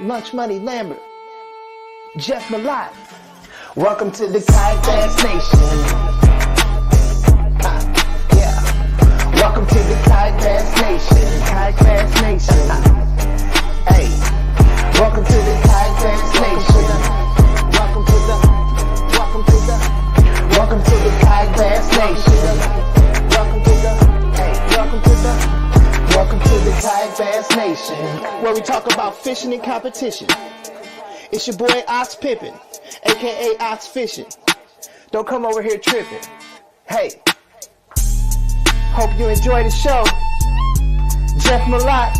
Lunch Money Lambert, Jeff Malott. Welcome to the Kayak Bass Nation. Yeah. Welcome to the Kayak Bass Nation. Kayak Bass Nation. Hey. Welcome to the Kayak Bass Nation. Welcome to the Kayak Bass Nation. Welcome to the Kayak Bass Nation, where we talk about fishing and competition. It's your boy Ox Pippin, aka Ox Fishing. Don't come over here tripping. Hey, hope you enjoy the show. Jeff Malott,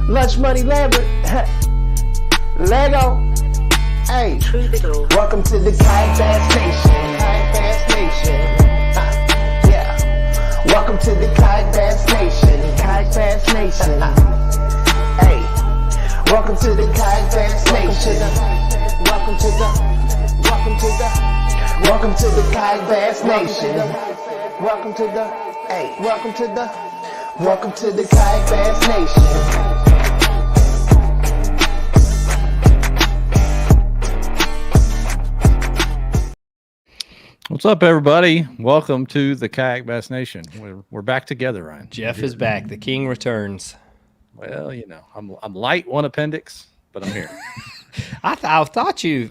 Lunch Money Lambert, Lego. Hey, welcome to the Kayak Bass Nation. Kayak Bass Nation. Yeah. Welcome to the Kayak Bass Nation. Kayak Bass Nation. Hey. Welcome to the Kayak Bass Nation. Welcome to the Kayak Bass Nation. Welcome to the Kayak Bass Nation. What's up, everybody? Welcome to the Kayak Bass Nation. We're back together, Ryan. Jeff is back. The king returns. Well, you know, I'm light one appendix, but I'm here. I thought you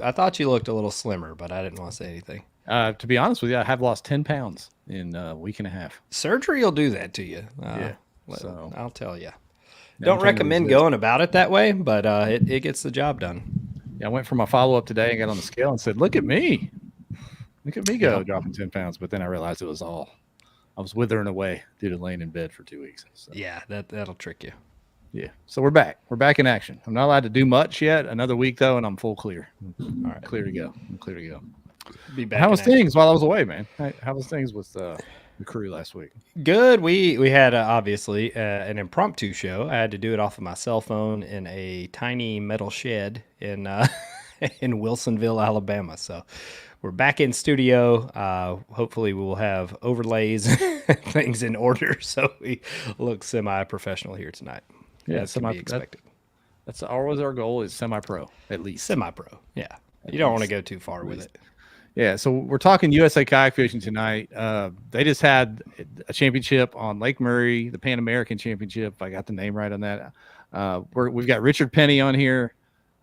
looked a little slimmer, but I didn't want to say anything. To be honest with you, I have lost 10 pounds in a week and a half. Surgery will do that to you. So I'll tell you. Don't recommend going about it that way, but it gets the job done. Yeah, I went for my follow-up today and got on the scale and said, look at me. Look at me go dropping 10 pounds. But then I realized I was withering away due to laying in bed for 2 weeks. So. Yeah, that'll trick you. Yeah. So we're back. We're back in action. I'm not allowed to do much yet. Another week, though, and I'm full clear. All right. Clear to go. I'm clear to go. Be back. How was things while I was away, man? How was things with the crew last week? Good. We had, obviously, an impromptu show. I had to do it off of my cell phone in a tiny metal shed in Wilsonville, Alabama. So we're back in studio. Hopefully we will have overlays and things in order so we look semi-professional here tonight. Yeah, that's to be expected. That's always our goal, is semi-pro, at least. Semi-pro, yeah. You don't want to go too far with it. Yeah, so we're talking USA Kayak Fishing tonight. They just had a championship on Lake Murray, the Pan American Championship. If I got the name right on that. We've got Richard Penny on here,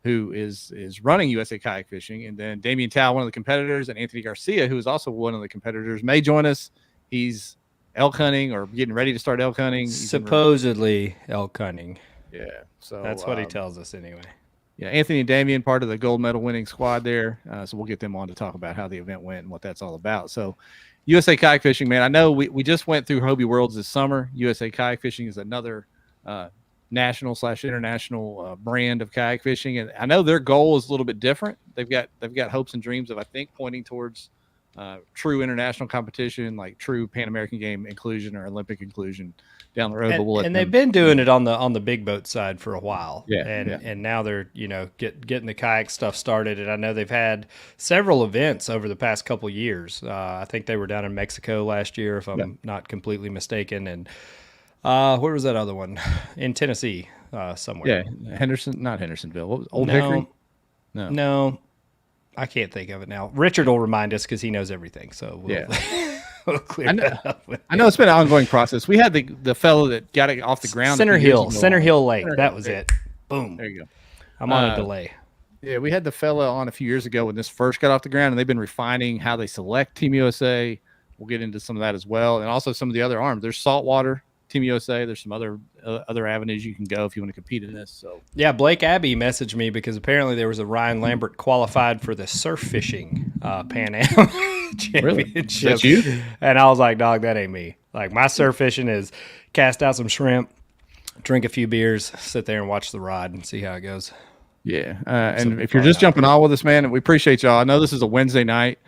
who is running USA Kayak Fishing, and then Damian Tao, one of the competitors, and Anthony Garcia, who is also one of the competitors, may join us. He's elk hunting or getting ready to start elk hunting. Supposedly elk hunting. Yeah, so that's what he tells us anyway. Yeah, Anthony and Damian, part of the gold medal winning squad there. So we'll get them on to talk about how the event went and what that's all about. So USA Kayak Fishing, man, I know we just went through Hobie Worlds this summer. USA Kayak Fishing is another national/international brand of kayak fishing, and I know their goal is a little bit different. They've got hopes and dreams of, I think, pointing towards true international competition, like true Pan American game inclusion or Olympic inclusion down the road. And they've been doing it on the big boat side for a while. Yeah, and now they're getting the kayak stuff started. And I know they've had several events over the past couple years. I think they were down in Mexico last year, if I'm not completely mistaken. And where was that other one? In Tennessee, somewhere. Yeah, not Hendersonville. What was Old Hickory? No, I can't think of it now. Richard will remind us because he knows everything. So we'll clear that up. I know it's been an ongoing process. We had the fellow that got it off the ground. Center Hill Lake. That was it. Boom. There you go. I'm on a delay. Yeah, we had the fella on a few years ago when this first got off the ground, and they've been refining how they select Team USA. We'll get into some of that as well, and also some of the other arms. There's saltwater Team USA. There's some other avenues you can go if you want to compete in this. So yeah, Blake Abbey messaged me because apparently there was a Ryan Lambert qualified for the surf fishing Pan Am Championship. Really? Is that you? And I was like, dog, that ain't me. Like, my surf fishing is cast out some shrimp, drink a few beers, sit there and watch the rod and see how it goes. Yeah, and if you're just jumping on with us, man, we appreciate y'all. I know this is a Wednesday night.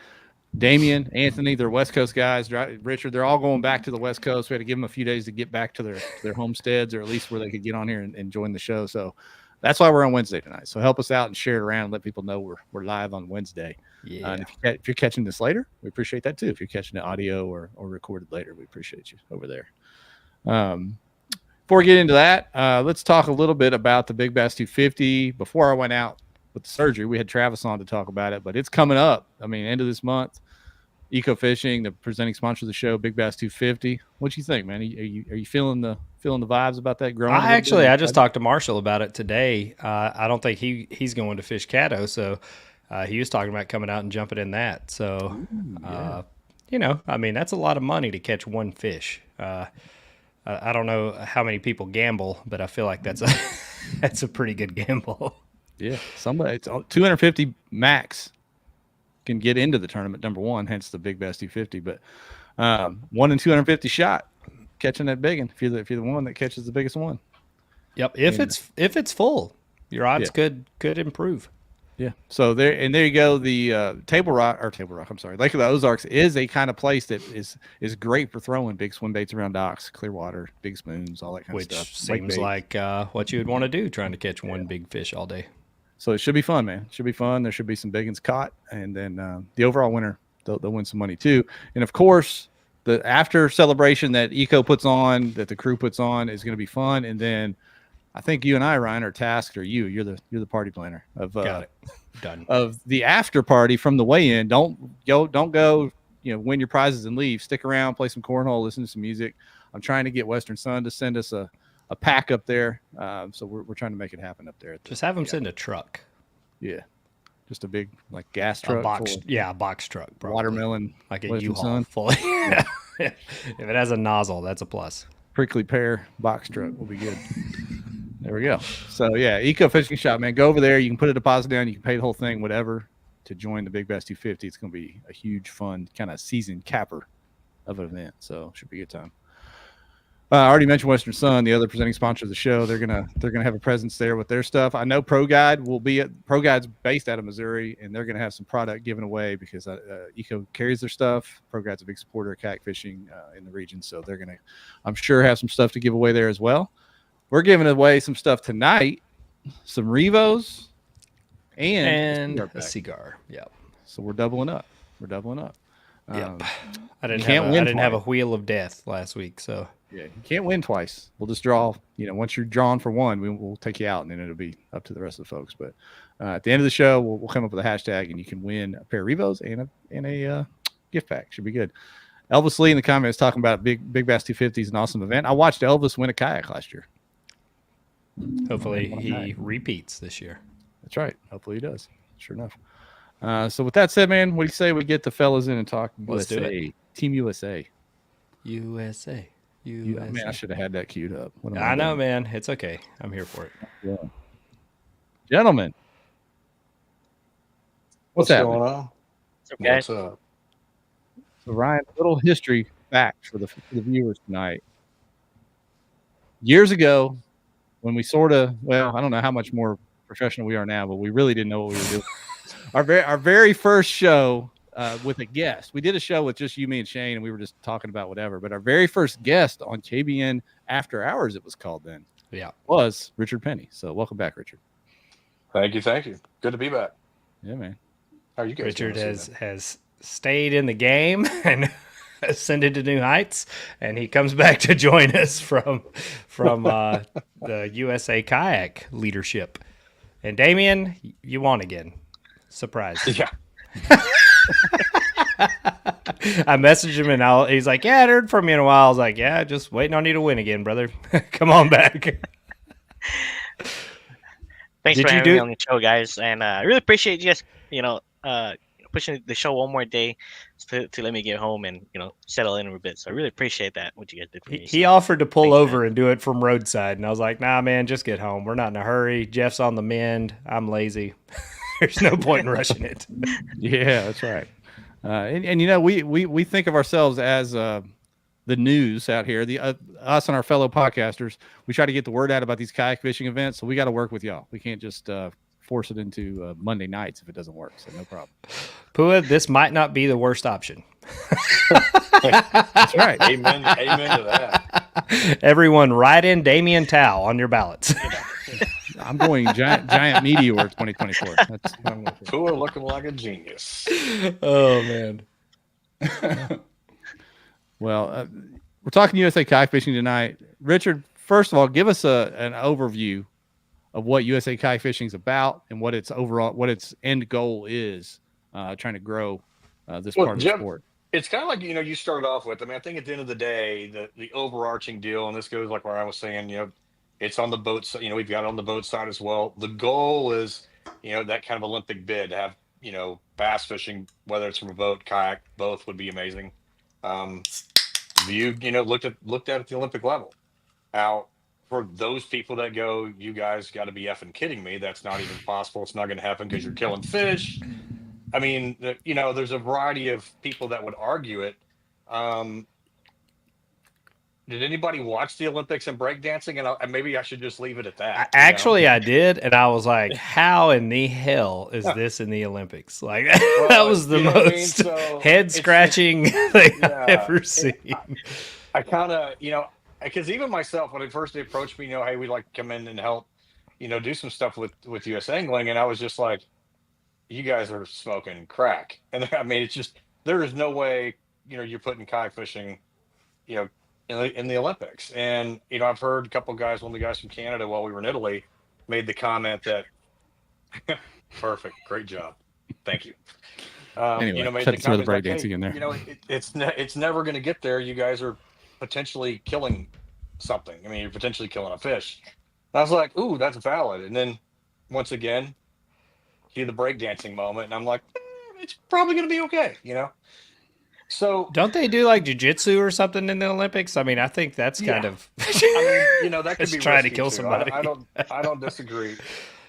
Damian, Anthony, they're West Coast guys. Richard, they're all going back to the West Coast. We had to give them a few days to get back to their homesteads, or at least where they could get on here and join the show. So that's why we're on Wednesday tonight. So help us out and share it around and let people know we're live on Wednesday. Yeah. And if you're catching this later, we appreciate that too. If you're catching it audio or recorded later, we appreciate you over there. Before we get into that, let's talk a little bit about the Big Bass 250. Before I went out with the surgery, we had Travis on to talk about it, but it's coming up. I mean, end of this month. Eco Fishing, the presenting sponsor of the show, Big Bass 250. What do you think, man? Are you feeling the vibes about that growing? I just talked to Marshall about it today. I don't think he's going to fish Caddo, so he was talking about coming out and jumping in that. So, I mean, that's a lot of money to catch one fish. I don't know how many people gamble, but I feel like that's a pretty good gamble. Yeah, it's 250 max can get into the tournament, number one, hence the Big Bass 250. But 1 in 250 shot catching that big one. If you're the one that catches the biggest one. Yep. If it's full, your odds could improve. Yeah. So there you go. The Table Rock. I'm sorry. Lake of the Ozarks is a kind of place that is great for throwing big swim baits around docks, clear water, big spoons, all that kind of stuff. Which seems like what you would want to do, trying to catch one big fish all day. So it should be fun, man. It should be fun. There should be some big ones caught, and then the overall winner, they'll win some money too. And of course, the after celebration that Eco puts on, that the crew puts on, is going to be fun. And then I think you and I, Ryan, are tasked, or you're the party planner of Got it. Done. Of the after party from the weigh-in. Don't go, win your prizes and leave. Stick around, play some cornhole, listen to some music. I'm trying to get Western Sun to send us a pack up there. So we're trying to make it happen up there. Just have them send a truck. Yeah. Just a big gas truck. A box truck. Probably. Watermelon. Like a U-Haul fully. If it has a nozzle, that's a plus. Prickly pear box truck will be good. There we go. So yeah, Eco Fishing Shop, man. Go over there. You can put a deposit down. You can pay the whole thing, whatever, to join the Big Bass 250. It's going to be a huge, fun kind of season capper of an event. So should be a good time. I already mentioned Western Sun, the other presenting sponsor of the show. They're gonna have a presence there with their stuff. I know Pro Guide's based out of Missouri, and they're gonna have some product given away because Eco carries their stuff. Pro Guide's a big supporter of kayak fishing in the region, so they're gonna, I'm sure, have some stuff to give away there as well. We're giving away some stuff tonight, some Revos, and a cigar. Yep. So we're doubling up. Yep. I didn't have a wheel of death last week, so. Yeah, you can't win twice. We'll just draw. Once you're drawn for one, we'll take you out, and then it'll be up to the rest of the folks. But at the end of the show, we'll come up with a hashtag, and you can win a pair of Revos and a gift pack. Should be good. Elvis Lee in the comments talking about Big Bass 250 is an awesome event. I watched Elvis win a kayak last year. Hopefully he repeats this year. That's right. Hopefully he does. Sure enough. So with that said, man, what do you say we get the fellas in and talk? Let's do it. Team USA. USA. Man, I should have had that queued up. I know, man. It's okay. I'm here for it. Yeah. Gentlemen. What's going on? What's up? So Ryan, a little history facts for the viewers tonight. Years ago, when we I don't know how much more professional we are now, but we really didn't know what we were doing. Our very first show with a guest. We did a show with just you, me, and Shane, and we were just talking about whatever. But our very first guest on KBN After Hours, it was called then, was Richard Penny. So welcome back, Richard. Thank you. Good to be back. Yeah, man. How are you guys? Richard has stayed in the game and ascended to new heights, and he comes back to join us from the USA Kayak leadership. And Damien, you won again. Surprise. Yeah. I messaged him and he's like, yeah, I heard from you in a while. I was like, yeah, just waiting on you to win again, brother. Come on back. Thanks for having me on the show, guys. And I really appreciate you guys, pushing the show one more day to let me get home and, settle in a bit. So I really appreciate that, what you guys did for me. He offered to pull over and do it from roadside. And I was like, nah, man, just get home. We're not in a hurry. Jeff's on the mend. I'm lazy. There's no point in rushing it. Yeah, that's right. And we think of ourselves as the news out here. Us and our fellow podcasters, we try to get the word out about these kayak fishing events. So we got to work with y'all. We can't just force it into Monday nights if it doesn't work. So no problem. Pua, this might not be the worst option. That's right. Amen to that. Everyone, write in Damien Tao on your ballots. I'm going giant meteor 2024. That's what I'm going for. Pua looking like a genius. Oh man. Well, we're talking USA kayak fishing tonight. Richard, first of all, give us an overview of what USA Kayak Fishing is about and what its end goal is, trying to grow this Well, part of the Jeff, sport. it's kind of like, you started off with, I mean, I think at the end of the day, the overarching deal, and this goes like where I was saying, it's on the boat side, we've got it on the boat side as well. The goal is, that kind of Olympic bid to have, bass fishing, whether it's from a boat, kayak, both would be amazing. Viewed, looked at it at the Olympic level. Now, for those people that go, you guys got to be effing kidding me. That's not even possible. It's not going to happen because you're killing fish. I mean, there's a variety of people that would argue it. Did anybody watch the Olympics and breakdancing? And maybe I should just leave it at that. Actually, I did, and I was like, "How in the hell is this in the Olympics?" Like that was the most head scratching thing I've ever seen. I kind of, because even myself, when first they approached me, hey, we'd like to come in and help, do some stuff with US Angling, and I was just like, you guys are smoking crack. And I mean, it's just, there is no way, you're putting kayak fishing, in the Olympics. And, I've heard a couple of guys, one of the guys from Canada while we were in Italy made the comment that, perfect, great job. Thank you. Anyway, made shut the some of the comment breakdancing in there. it's never going to get there. You guys are potentially killing something. I mean, you're potentially killing a fish. And I was like, ooh, that's valid. And then once again, see the breakdancing moment, and I'm like, it's probably going to be okay, So don't they do like jiu-jitsu or something in the Olympics? I mean, I think that's kind of I mean, that could be trying to kill too. somebody. I don't disagree.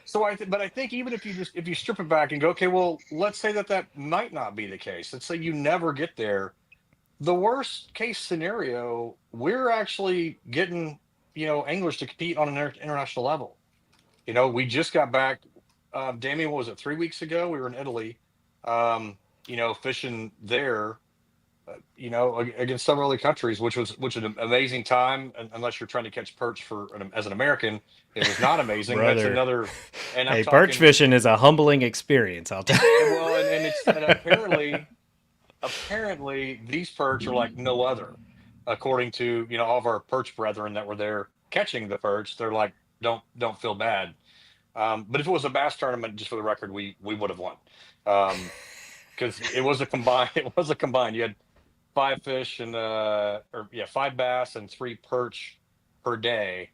So but I think even if you strip it back and go, okay, well, let's say that might not be the case. Let's say you never get there. The worst case scenario, we're actually getting, anglers to compete on an international level. We just got back. Damien, what was it, 3 weeks ago? We were in Italy, fishing there, against some other countries, which was an amazing time. Unless you're trying to catch perch as an American, it was not amazing. That's another. And hey, perch fishing is a humbling experience, I'll tell you. Well, and apparently these perch are like no other, according to all of our perch brethren that were there catching the perch. They're like, don't feel bad. But if it was a bass tournament, just for the record, we would have won, because it was a combined. It was a combined. You had 5 fish and 5 bass and 3 perch per day,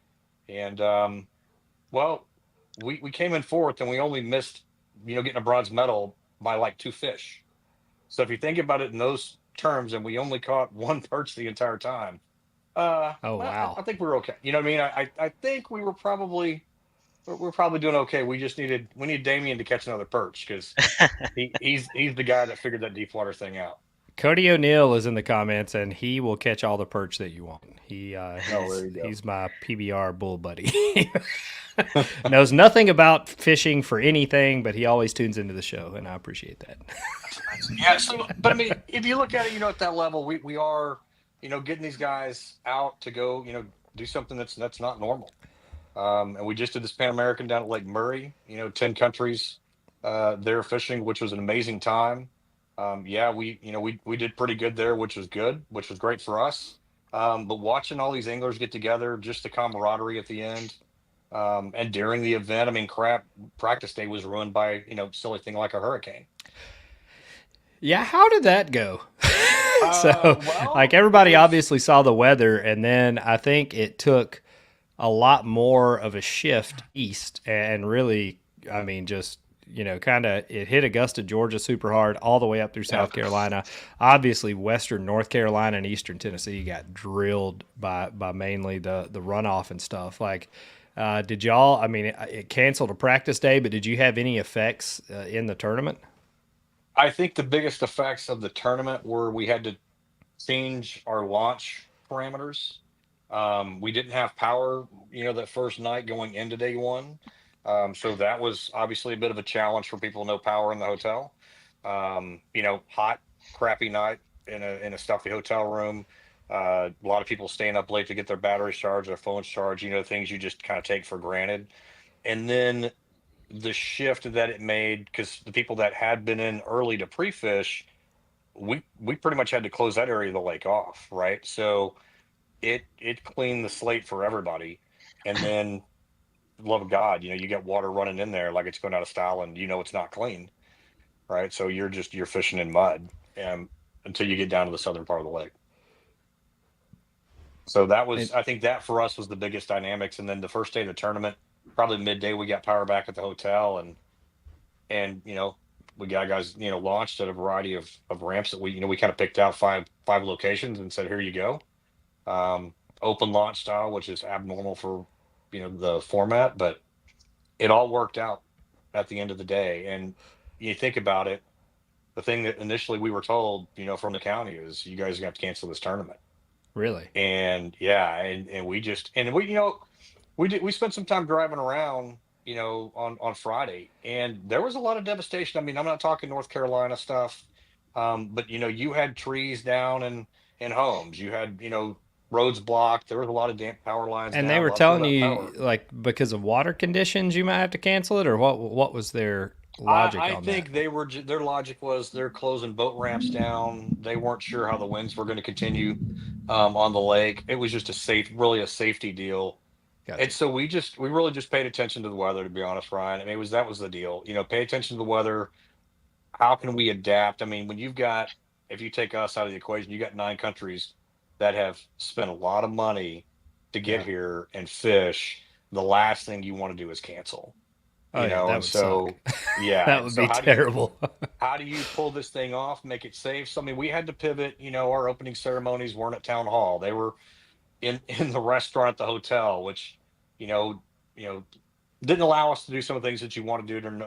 and well, we came in 4th, and we only missed getting a bronze medal by like 2 fish. So if you think about it in those terms, and we only caught 1 perch the entire time, oh wow, I think we're okay. You know what I mean? I think we're probably doing okay. We need Damien to catch another perch, because he's the guy that figured that deep water thing out. Cody O'Neill is in the comments, and he will catch all the perch that you want. He's my PBR bull buddy. Knows nothing about fishing for anything, but he always tunes into the show, and I appreciate that. Yeah. So, but I mean, if you look at it, at that level, we are, getting these guys out to go, do something that's not normal. And we just did this Pan American down at Lake Murray. 10 countries there fishing, which was an amazing time. We did pretty good there, which was great for us. But watching all these anglers get together, just the camaraderie at the end, and during the event, I mean, practice day was ruined by, silly thing like a hurricane. Yeah. How did that go? Everybody obviously saw the weather, and then I think it took a lot more of a shift east, and really, I mean, just, kind of, it hit Augusta, Georgia super hard all the way up through South Carolina. Obviously, western North Carolina and eastern Tennessee got drilled by mainly the runoff and stuff. Like, did y'all, I mean, it canceled a practice day, but did you have any effects in the tournament? I think the biggest effects of the tournament were we had to change our launch parameters. We didn't have power, that first night going into day 1. So that was obviously a bit of a challenge for people, no power in the hotel. Hot, crappy night in a stuffy hotel room. A lot of people staying up late to get their batteries charged, their phones charged, things you just kind of take for granted. And then the shift that it made, because the people that had been in early to pre-fish, we pretty much had to close that area of the lake off, right? So it cleaned the slate for everybody. And then, love of God, you get water running in there like it's going out of style, and it's not clean, right? So you're fishing in mud, until you get down to the southern part of the lake. So I think that for us was the biggest dynamics. And then the first day of the tournament, probably midday, we got power back at the hotel, and we got guys launched at a variety of ramps that we kind of picked out five locations and said, here you go. Open launch style, which is abnormal for the format, but it all worked out at the end of the day. And you think about it, the thing that initially we were told from the county is, you guys are gonna have to cancel this tournament. Really? And yeah, and we spent some time driving around, on Friday, and there was a lot of devastation. I mean, I'm not talking North Carolina stuff, but you had trees down and homes. You had roads blocked. There was a lot of damp power lines. And down, they were lots of telling that you, power. like, because of water conditions, you might have to cancel it, or what was their logic I on think that? their logic was they're closing boat ramps down. They weren't sure how the winds were going to continue on the lake. It was just really a safety deal. Gotcha. And so we really just paid attention to the weather, to be honest, Ryan. I mean, that was the deal. Pay attention to the weather. How can we adapt? I mean, if you take us out of the equation, you got 9 countries that have spent a lot of money to get Yeah. here and fish. The last thing you want to do is cancel. Oh, yeah, that And would so, suck. yeah. That And would so be terrible. how do you pull this thing off, make it safe? So, I mean, we had to pivot. Our opening ceremonies weren't at town hall; they were in the restaurant at the hotel, which you know, you know, didn't allow us to do some of the things that you want to do during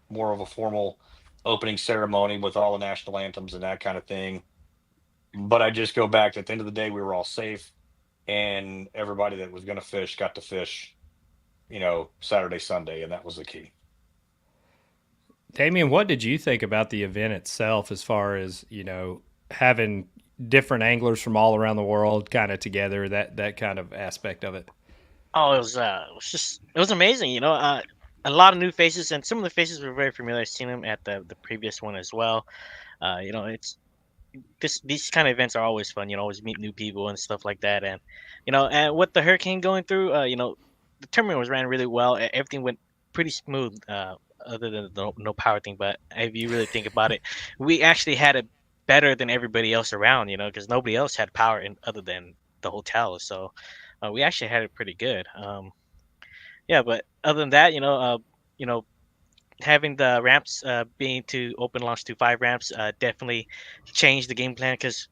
more of a formal opening ceremony with all the national anthems and that kind of thing. But I just go back to, at the end of the day, we were all safe, and everybody that was going to fish got to fish, Saturday, Sunday, and that was the key. Damien, what did you think about the event itself, as far as, having different anglers from all around the world kind of together, that kind of aspect of it? Oh, it was amazing. A lot of new faces, and some of the faces were very familiar. I've seen them at the previous one as well. It's these kind of events are always fun. Always meet new people and stuff like that. And with the hurricane going through, the tournament was ran really well. Everything went pretty smooth, other than the no power thing. But if you really think about it, we actually had it better than everybody else around. Because nobody else had power other than the hotel. So we actually had it pretty good. Yeah, but other than that, you know, having the ramps being to open launch to 5 ramps definitely changed the game plan, because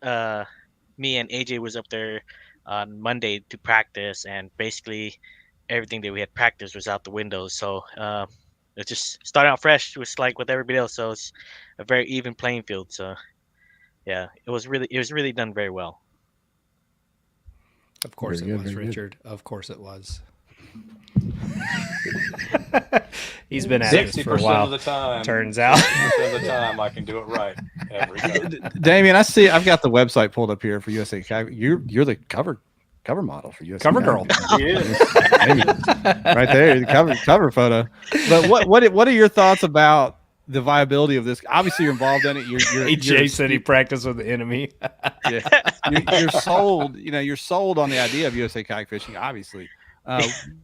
me and AJ was up there on Monday to practice, and basically everything that we had practiced was out the window. So it just started out fresh, just like with everybody else. So it's a very even playing field. So yeah, it was really done very well. Of course Very it good, was, very good. Richard. Of course it was. He's been at this for a 60% while. of the time, Turns out. 60% of the time, I can do it right every time. Damien, I've got the website pulled up here for USA Kayak. You're the cover model for USA Cover Kayak. girl. He is. Right there, the cover photo. But what are your thoughts about the viability of this? Obviously, you're involved in it. AJ said he practiced with the enemy. Yeah. You're sold. You're sold on the idea of USA kayak fishing. Obviously,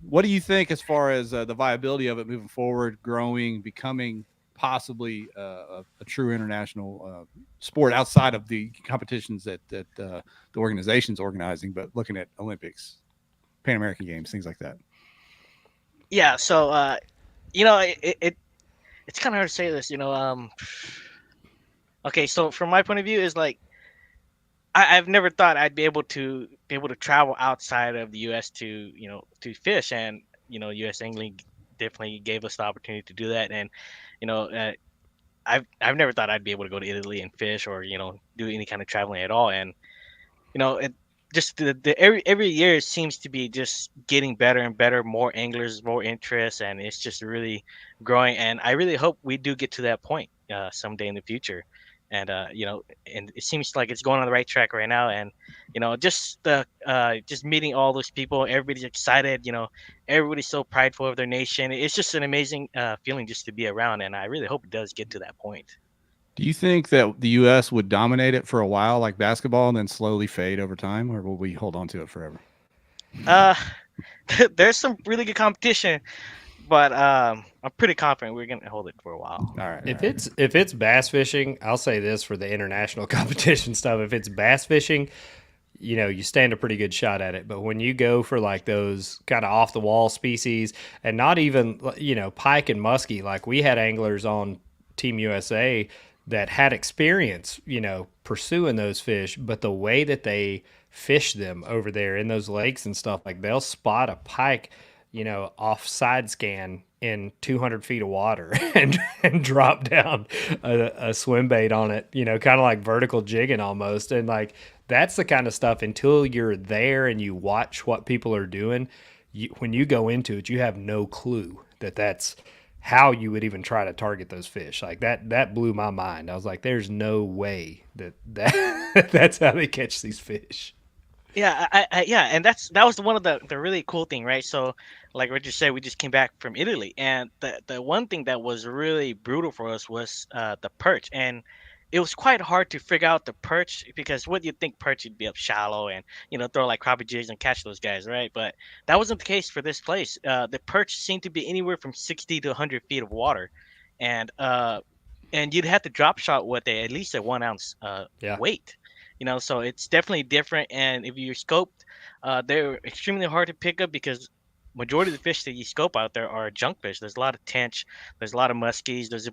what do you think as far as the viability of it moving forward, growing, becoming possibly a true international sport outside of the competitions that the organization's organizing, but looking at Olympics, Pan American Games, things like that? Yeah. So it's kind of hard to say this. Okay, so from my point of view, is like I've never thought I'd be able to travel outside of the U.S. to fish, and U.S. Angling definitely gave us the opportunity to do that. And you know, I've never thought I'd be able to go to Italy and fish, or do any kind of traveling at all. And it just every year it seems to be just getting better and better, more anglers, more interest, and it's just really growing. And I really hope we do get to that point someday in the future. And and it seems like it's going on the right track right now. And just meeting all those people, everybody's excited. Everybody's so prideful of their nation. It's just an amazing feeling just to be around, and I really hope it does get to that point. Do you think that the U.S. would dominate it for a while, like basketball, and then slowly fade over time, or will we hold on to it forever? Uh, there's some really good competition, but I'm pretty confident we're gonna hold it for a while. All right. If it's bass fishing, I'll say this for the international competition stuff. If it's bass fishing, you stand a pretty good shot at it. But when you go for like those kind of off the wall species, and not even pike and muskie, like we had anglers on Team USA that had experience, pursuing those fish, but the way that they fish them over there in those lakes and stuff, like they'll spot a pike, off side scan in 200 feet of water and drop down a swim bait on it, kind of like vertical jigging almost. And like, that's the kind of stuff until you're there and you watch what people are doing. When you go into it, you have no clue that that's how you would even try to target those fish. Like that blew my mind. I was like, there's no way that that's how they catch these fish. Yeah, yeah, and that was one of the really cool thing, right? So, like Richard said, we just came back from Italy, and the one thing that was really brutal for us was the perch, and it was quite hard to figure out the perch because what you think perch would be up shallow and throw like crappie jigs and catch those guys, right? But that wasn't the case for this place. The perch seemed to be anywhere from 60 to 100 feet of water, and you'd have to drop shot with at least a 1 ounce Yeah. weight. So it's definitely different. And if you're scoped, they're extremely hard to pick up because majority of the fish that you scope out there are junk fish. There's a lot of tench, there's a lot of muskies, there's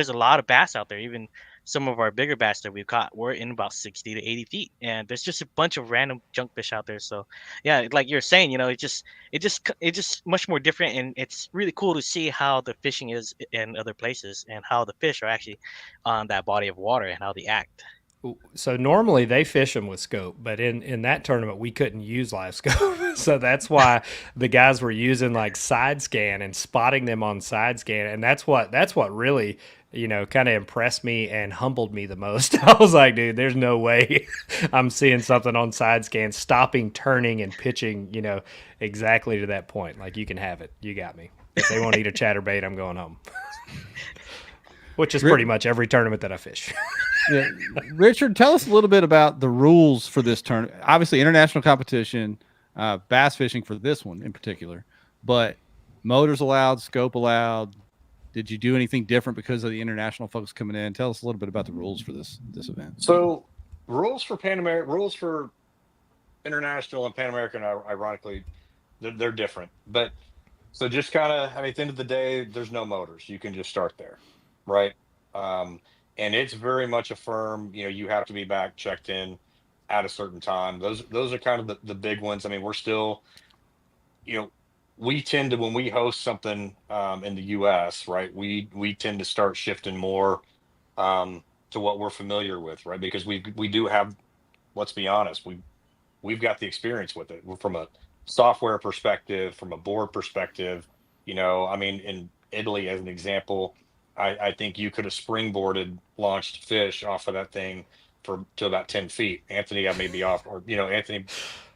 a lot of bass out there. Even some of our bigger bass that we've caught, we're in about 60 to 80 feet, and there's just a bunch of random junk fish out there. So yeah, like you're saying, it's just much more different, and it's really cool to see how the fishing is in other places and how the fish are actually on that body of water and how they act. So normally they fish them with scope, but in that tournament we couldn't use live scope. So that's why the guys were using like side scan and spotting them on side scan, and that's what really kind of impressed me and humbled me the most. I was like, dude, there's no way I'm seeing something on side scan, stopping, turning, and pitching, exactly to that point. Like, you can have it. You got me. If they want to eat a chatterbait, I'm going home. Which is pretty much every tournament that I fish. Yeah. Richard, tell us a little bit about the rules for this tournament. Obviously, international competition, bass fishing for this one in particular, but motors allowed, scope allowed. Did you do anything different because of the international folks coming in? Tell us a little bit about the rules for this event. So rules for international and Pan American are ironically they're different. But so just kind of, I mean, at the end of the day, there's no motors. You can just start there, right? And it's very much a firm. You have to be back checked in at a certain time. Those are kind of the big ones. I mean, we're still, we tend to, when we host something in the U.S., right, we tend to start shifting more to what we're familiar with, right? Because we do have, let's be honest, we've got the experience with it from a software perspective, from a board perspective. I mean, in Italy, as an example, I think you could have springboarded launched fish off of that thing to about 10 feet. Anthony got maybe off, or Anthony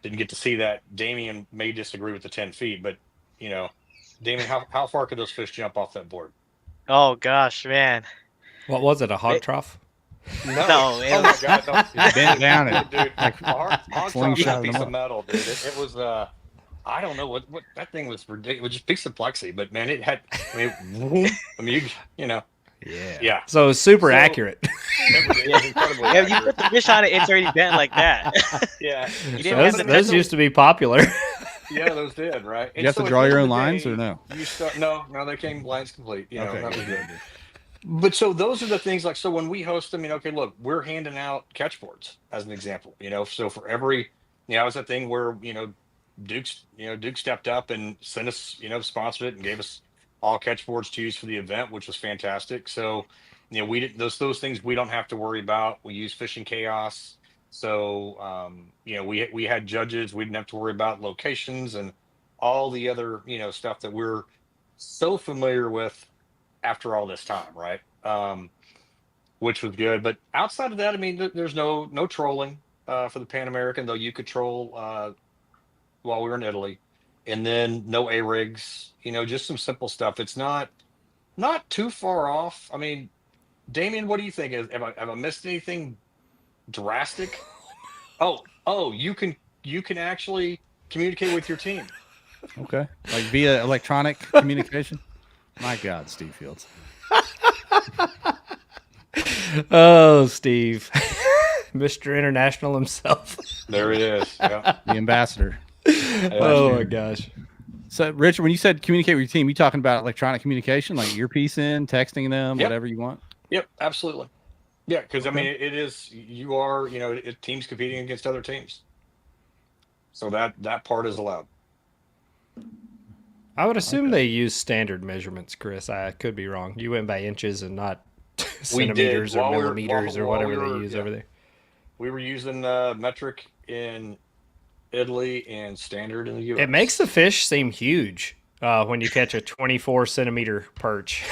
didn't get to see that. Damien may disagree with the 10 feet, but Damien, how far could those fish jump off that board? Oh gosh, man. What was it, a hog trough? No, Oh my God, no. It bent down and Dude, hog trough was slingshot a piece them of up. metal, dude. It was I don't know what that thing was ridiculous. It was just piece of plexi, but man, it had. I mean, yeah. So it's super accurate. It was incredibly yeah, you accurate. put the fish on it, it's already bent like that. Yeah, You didn't have Those, the those pencil? used to be popular. yeah, those did, right. You have to draw your own lines, or no? You start no, they came lines complete. Okay. That was good. But so those are the things, like, so when we host them, okay, look, we're handing out catch boards as an example. So for every, it was that thing where Duke stepped up and sent us, sponsored it and gave us all catch boards to use for the event, which was fantastic. So we did those things we don't have to worry about. We use Fishing Chaos. So we had judges. We didn't have to worry about locations and all the other stuff that we're so familiar with after all this time, right? Which was good. But outside of that, I mean, there's no trolling for the Pan American, though you could troll while we were in Italy, and then no A rigs. Just some simple stuff. It's not too far off. I mean, Damien, what do you think? Have I missed anything drastic? Oh, you can actually communicate with your team. Okay, like via electronic communication. My God, Steve Fields. Oh, Steve, Mr. International himself. There it is. Yeah. The ambassador. Oh my gosh. So, Richard, when you said communicate with your team, you talking about electronic communication, like earpiece in, texting them, Yep. whatever you want? Yep. Absolutely. Yeah, because I Okay. mean, it is you are teams competing against other teams, so that part is allowed. I would assume Okay. they use standard measurements, Chris. I could be wrong. You went by inches and not We did centimeters or millimeters or while whatever we they were use yeah over there. we were using metric in Italy and standard in the It makes U.S. the fish seem huge when you catch a 24 centimeter perch.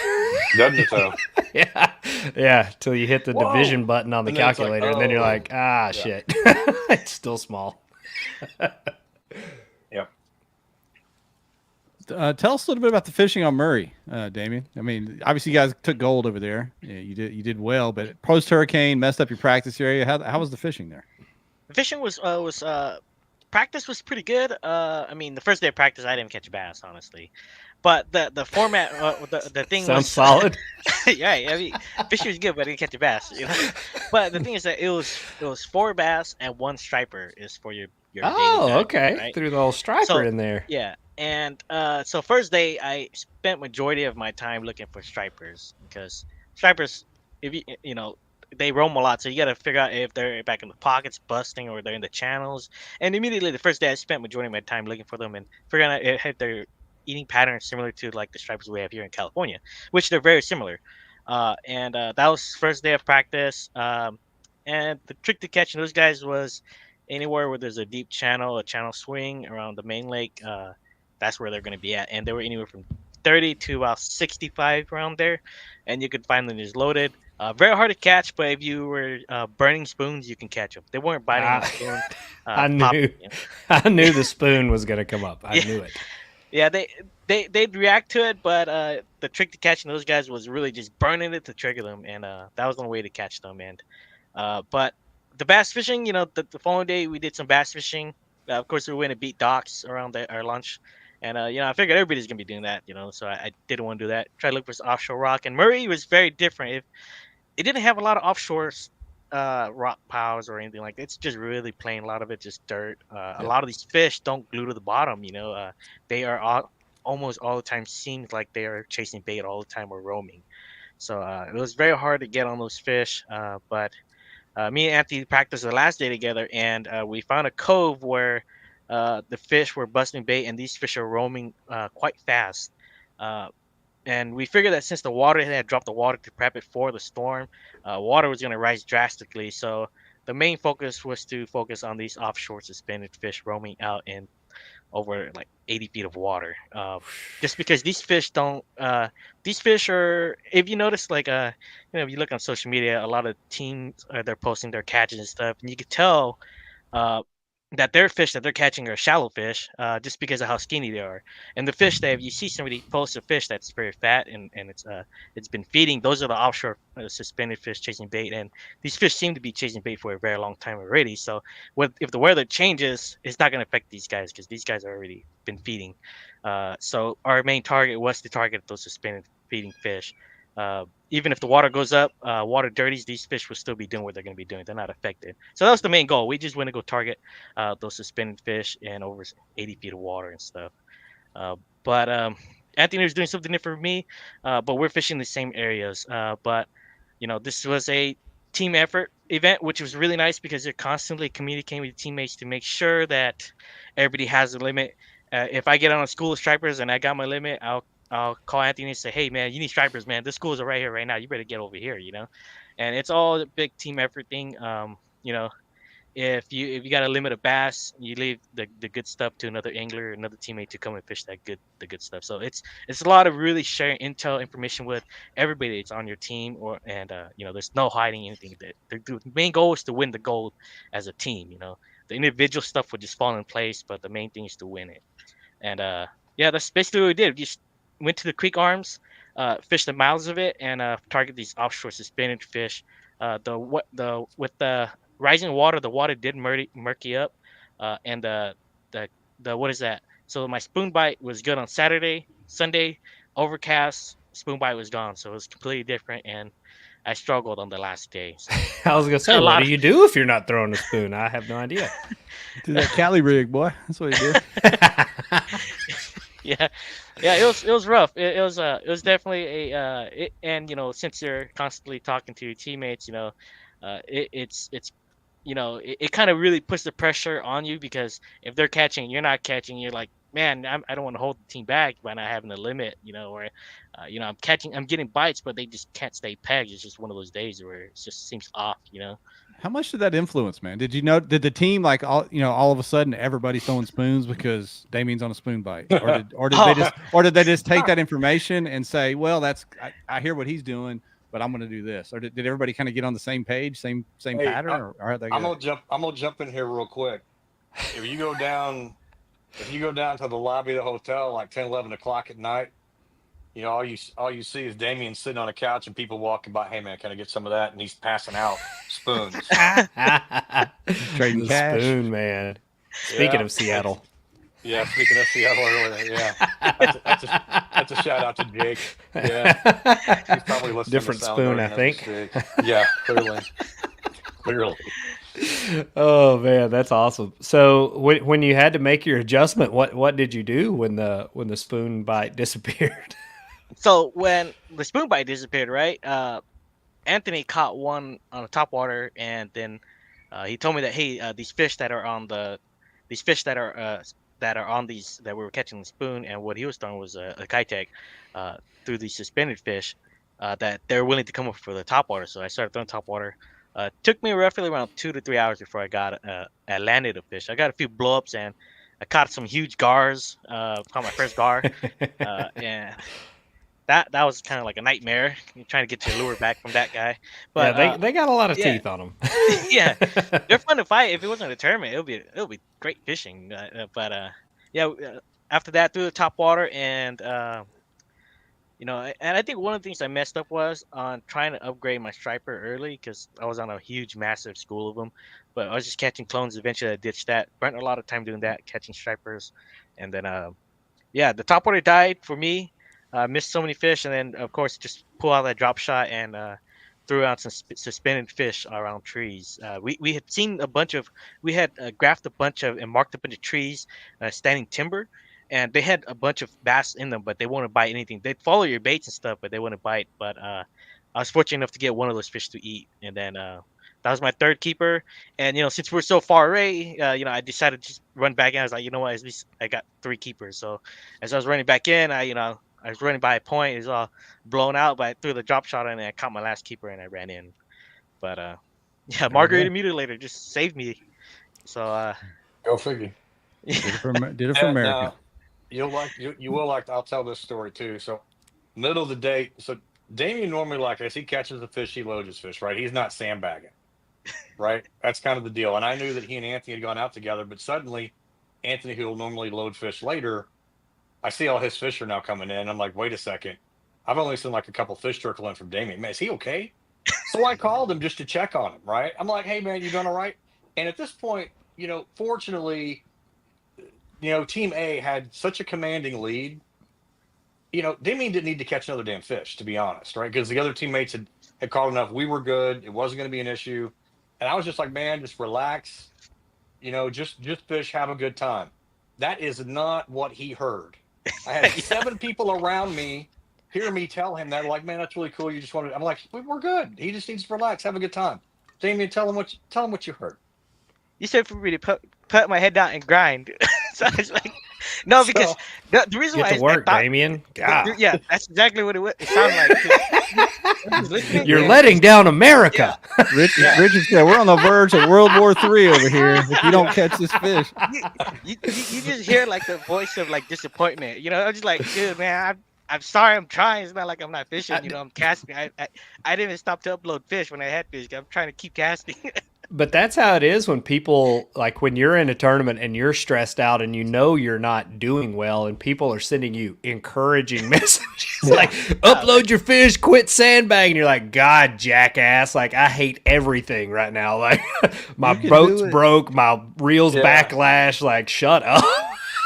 Doesn't it though? Yeah, yeah. Till you hit the division Whoa! button on the And then it's like, calculator, and then you're oh, like, ah, yeah, shit, it's still small. yeah. Tell us a little bit about the fishing on Murray, Damien. I mean, obviously you guys took gold over there. Yeah, you did well, but post hurricane messed up your practice area. How was the fishing there? The fishing was practice was pretty good. I mean, the first day of practice, I didn't catch a bass, honestly. But the format, the thing Sounds was, solid. yeah. I mean, fishing was good, but I didn't catch a bass. You know. But the thing is that it was 4 bass and 1 striper is for your daily Oh, diet, okay. right? Threw the whole striper So in there. yeah, and so first day I spent majority of my time looking for stripers because stripers, if they roam a lot, so you got to figure out if they're back in the pockets busting or they're in the channels. And immediately the first day I spent majority of my time looking for them and figuring out if their eating patterns similar to like the stripers we have here in California, which they're very similar. And that was first day of practice. And the trick to catching those guys was anywhere where there's a deep channel, a channel swing around the main lake. That's where they're going to be at, and they were anywhere from 30 to about 65 around there, and you could find them just loaded. Very hard to catch, but if you were burning spoons, you can catch them. They weren't biting on the Ah, spoon, I pop. knew, I knew the spoon was gonna come up. I Yeah, knew it. yeah, they'd react to it, but the trick to catching those guys was really just burning it to trigger them, and that was the only way to catch them. And but the bass fishing, the following day we did some bass fishing. Of course, we went and beat docks around our lunch, and I figured everybody's gonna be doing that, so I didn't want to do that. Try to look for some offshore rock, and Murray was very different. It didn't have a lot of offshore rock piles or anything like that. It's just really plain. A lot of it just dirt. A Yep. lot of these fish don't glue to the bottom. They are almost all the time seems like they are chasing bait all the time or roaming. So it was very hard to get on those fish. But me and Anthony practiced the last day together, and we found a cove where the fish were busting bait, and these fish are roaming quite fast. Uh, and we figured that since the water had dropped the water to prep it for the storm, water was going to rise drastically. So the main focus was to focus on these offshore suspended fish roaming out in over like 80 feet of water. Just because these fish don't, these fish are, if you notice, like, if you look on social media, a lot of teams, they're posting their catches and stuff, and you could tell, uh, that their fish that they're catching are shallow fish, just because of how skinny they are. And the fish that if you see somebody post a fish that's very fat and it's been feeding, those are the offshore suspended fish chasing bait. And these fish seem to be chasing bait for a very long time already. So if the weather changes, it's not going to affect these guys because these guys are already been feeding. So our main target was to target those suspended feeding fish. Even if the water goes up, water dirties, these fish will still be doing what they're going to be doing. They're not affected. So that was the main goal. We just want to go target those suspended fish in over 80 feet of water and stuff. But Anthony was doing something different for me, but we're fishing the same areas. But this was a team effort event, which was really nice because they're constantly communicating with teammates to make sure that everybody has a limit. If I get on a school of stripers and I got my limit, I'll call Anthony and say, "Hey, man, you need stripers, man. The schools are right here, right now. You better get over here." And it's all a big team effort thing. You know, if you got a limit of bass, you leave the good stuff to another angler, another teammate to come and fish the good stuff. So it's a lot of really sharing intel information with everybody that's on your team, there's no hiding anything. The main goal is to win the gold as a team. The individual stuff would just fall in place, but the main thing is to win it. And yeah, that's basically what we did. We just went to the creek arms. fish the mouths of it and target these offshore suspended fish. With the rising water, the water did murky up, and the what is that? So my spoon bite was good on Saturday, Sunday, overcast. Spoon bite was gone, so it was completely different, and I struggled on the last day. So, I was gonna say, a what lot do of you do if you're not throwing a spoon? I have no idea. Do that Cali rig, boy. That's what he did. yeah, yeah. It was rough. It was definitely and since you're constantly talking to your teammates, it's it kind of really puts the pressure on you because if they're catching, you're not catching. You're like, man, I don't want to hold the team back by not having a limit. Or I'm getting bites, but they just can't stay pegged. It's just one of those days where it just seems off. How much did that influence, man? Did the team like all of a sudden everybody's throwing spoons because Damien's on a spoon bite, or did they just take that information and say, well, I hear what he's doing, but I'm going to do this, or did everybody kind of get on the same page, same pattern, or how'd they go? I'm gonna jump in here real quick. If you go down to the lobby of the hotel like 10, 11 o'clock at night, all you see is Damien sitting on a couch and people walking by. Hey man, can I get some of that? And he's passing out spoons. Trading The cash. spoon man. Speaking of Seattle. Yeah, speaking of Seattle earlier, yeah, that's a shout out to Jake. Yeah, he's probably listening. Different to spoon, I think. Yeah, clearly. Oh man, that's awesome. So when you had to make your adjustment, what did you do when the spoon bite disappeared? So when the spoon bite disappeared, right? Anthony caught one on the top water, and then he told me that hey, these fish that are on these that we were catching the spoon, and what he was throwing was a kitech through these suspended fish that they're willing to come up for the top water. So I started throwing top water. Took me roughly around 2 to 3 hours before I landed a fish. I got a few blowups and I caught some huge gars. Caught my first gar, and that was kind of like a nightmare. You're trying to get your lure back from that guy. But yeah, they got a lot of teeth on them. yeah, they're fun to fight. If it wasn't a tournament, it'll be great fishing. After that, through the top water, and and I think one of the things I messed up was on trying to upgrade my striper early because I was on a huge, massive school of them. But I was just catching clones. Eventually, I ditched that. Burnt a lot of time doing that, catching stripers, and then the top water died for me. Missed so many fish, and then of course just pull out that drop shot and threw out some suspended fish around trees. We had seen we had graphed a bunch of and marked a bunch of trees, standing timber, and they had a bunch of bass in them, but they wouldn't bite anything. They'd follow your baits and stuff, but they wouldn't bite. But I was fortunate enough to get one of those fish to eat, and then that was my third keeper. And since we're so far away, I decided to just run back in. I was like, you know what, at least I got 3 keepers. So as I was running back in, I was running by a point. It was all blown out, but I threw the drop shot in and I caught my last keeper and I ran in. But Margarita Mutilator just saved me. So go figure. Did it for America. You will like. I'll tell this story too. So middle of the day. So Damien normally as he catches a fish, he loads his fish. Right, he's not sandbagging. Right, that's kind of the deal. And I knew that he and Anthony had gone out together, but suddenly Anthony, who will normally load fish later, I see all his fish are now coming in. I'm like, wait a second. I've only seen like a couple fish trickle in from Damien. Man, is he okay? So I called him just to check on him, right? I'm like, hey, man, you doing all right? And at this point, fortunately, Team A had such a commanding lead. Damien didn't need to catch another damn fish, to be honest, right? Because the other teammates had caught enough. We were good. It wasn't going to be an issue. And I was just like, man, just relax. Just fish, have a good time. That is not what he heard. I had 7 people around me hear me tell him that, like, man, that's really cool. You just want to. I'm like, we're good. He just needs to relax, have a good time. Damien, tell him what you heard. You said for me to put my head down and grind. So I was like, no, because the reason why Get to work, Damien. God. Yeah, that's exactly what it sounded like. You're letting down America. Yeah. Richard said, we're on the verge of World War III over here if you don't catch this fish. You just hear like the voice of like disappointment. I'm just like, dude, man, I'm sorry, I'm trying. It's not like I'm not fishing. I'm casting. I didn't even stop to upload fish when I had fish. I'm trying to keep casting. But that's how it is when people, like when you're in a tournament and you're stressed out and you're not doing well and people are sending you encouraging messages. It's like, upload your fish, quit sandbagging. You're like, God, jackass. Like, I hate everything right now. Like, my You can boat's do it. broke. My reel's backlash. Like, shut up.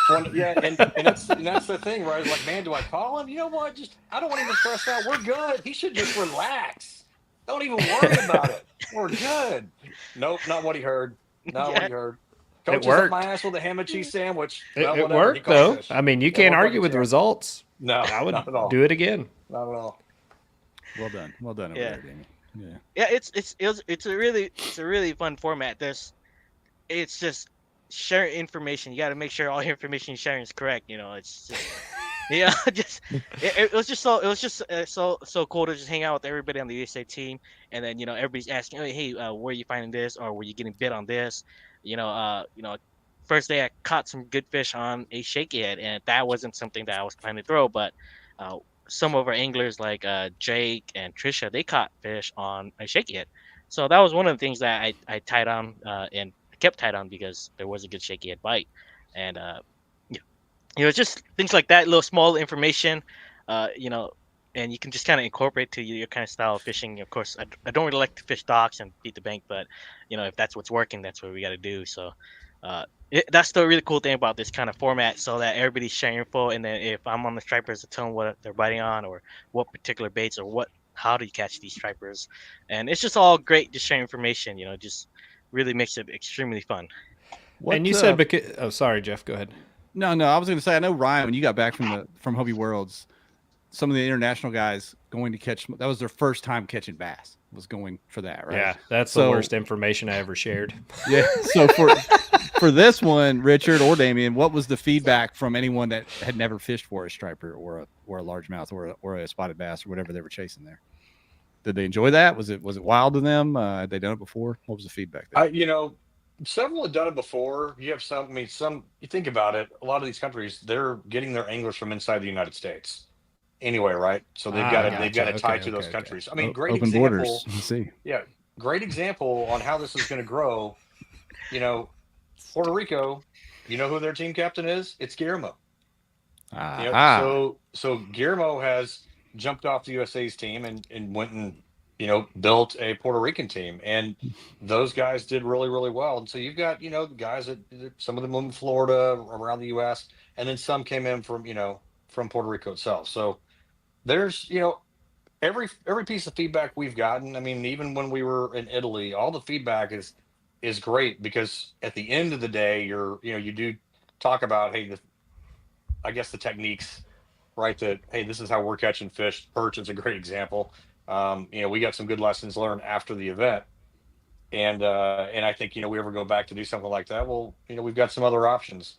Well, yeah, and that's the thing, right? It's like, man, do I call him? You know what? Just I don't want him to stress out. We're good. He should just relax. Don't even worry about it. We're good. Nope, not what he heard. Not what Yeah. he heard. It Coach is up my worked. ass with a ham and cheese sandwich. It, Well, it whatever. He worked, caught though. fish. I mean, you Yeah, can't we're argue fucking with the champ. results. No, I would not at all. do it again. Not at all. Well done. Well done over Yeah. there, Damien. Yeah. Yeah, it's a really fun format. It's just sharing information. You got to make sure all your information you're sharing is correct. You know, it's just, yeah, it was just so cool to just hang out with everybody on the USA team, and then everybody's asking, hey, where are you finding this, or were you getting bit on this? First day I caught some good fish on a shaky head, and that wasn't something that I was planning to throw, but some of our anglers like Jake and Trisha, they caught fish on a shaky head. So that was one of the things that I tied on and kept tied on because there was a good shaky head bite. And just things like that, little small information, and you can just kind of incorporate to your kind of style of fishing. Of course, I don't really like to fish docks and beat the bank, but if that's what's working, that's what we got to do. So that's the really cool thing about this kind of format, so that everybody's sharing info, and then if I'm on the stripers, to tell them what they're biting on or what particular baits or how do you catch these stripers, and it's just all great to share information. Just really makes it extremely fun. And you said because oh, sorry, Jeff, go ahead. No, I was going to say, I know Ryan, when you got back from Hobie Worlds, some of the international guys going to catch, that was their first time catching bass, was going for that, right? Yeah, that's the worst information I ever shared. Yeah. So for this one, Richard or Damien, what was the feedback from anyone that had never fished for a striper or a largemouth or a spotted bass or whatever they were chasing there? Did they enjoy that? Was it wild to them? Had they done it before? What was the feedback there? Several have done it before. You have some. I mean, some. You think about it. A lot of these countries, they're getting their anglers from inside the United States, anyway, right? So they've got to tie to those countries. I mean, great open example. Borders. Let's see. Yeah, great example on how this is going to grow. Puerto Rico. You know who their team captain is? It's Guillermo. So Guillermo has jumped off the USA's team and went and built a Puerto Rican team, and those guys did really, really well. And so you've got guys that some of them live in Florida, around the US, and then some came in from Puerto Rico itself. So there's every piece of feedback we've gotten. I mean, even when we were in Italy, all the feedback is great, because at the end of the day, you do talk about, hey, I guess the techniques, right? That, hey, this is how we're catching fish. Perch is a great example. We got some good lessons learned after the event, and I think we ever go back to do something like that, well, we've got some other options.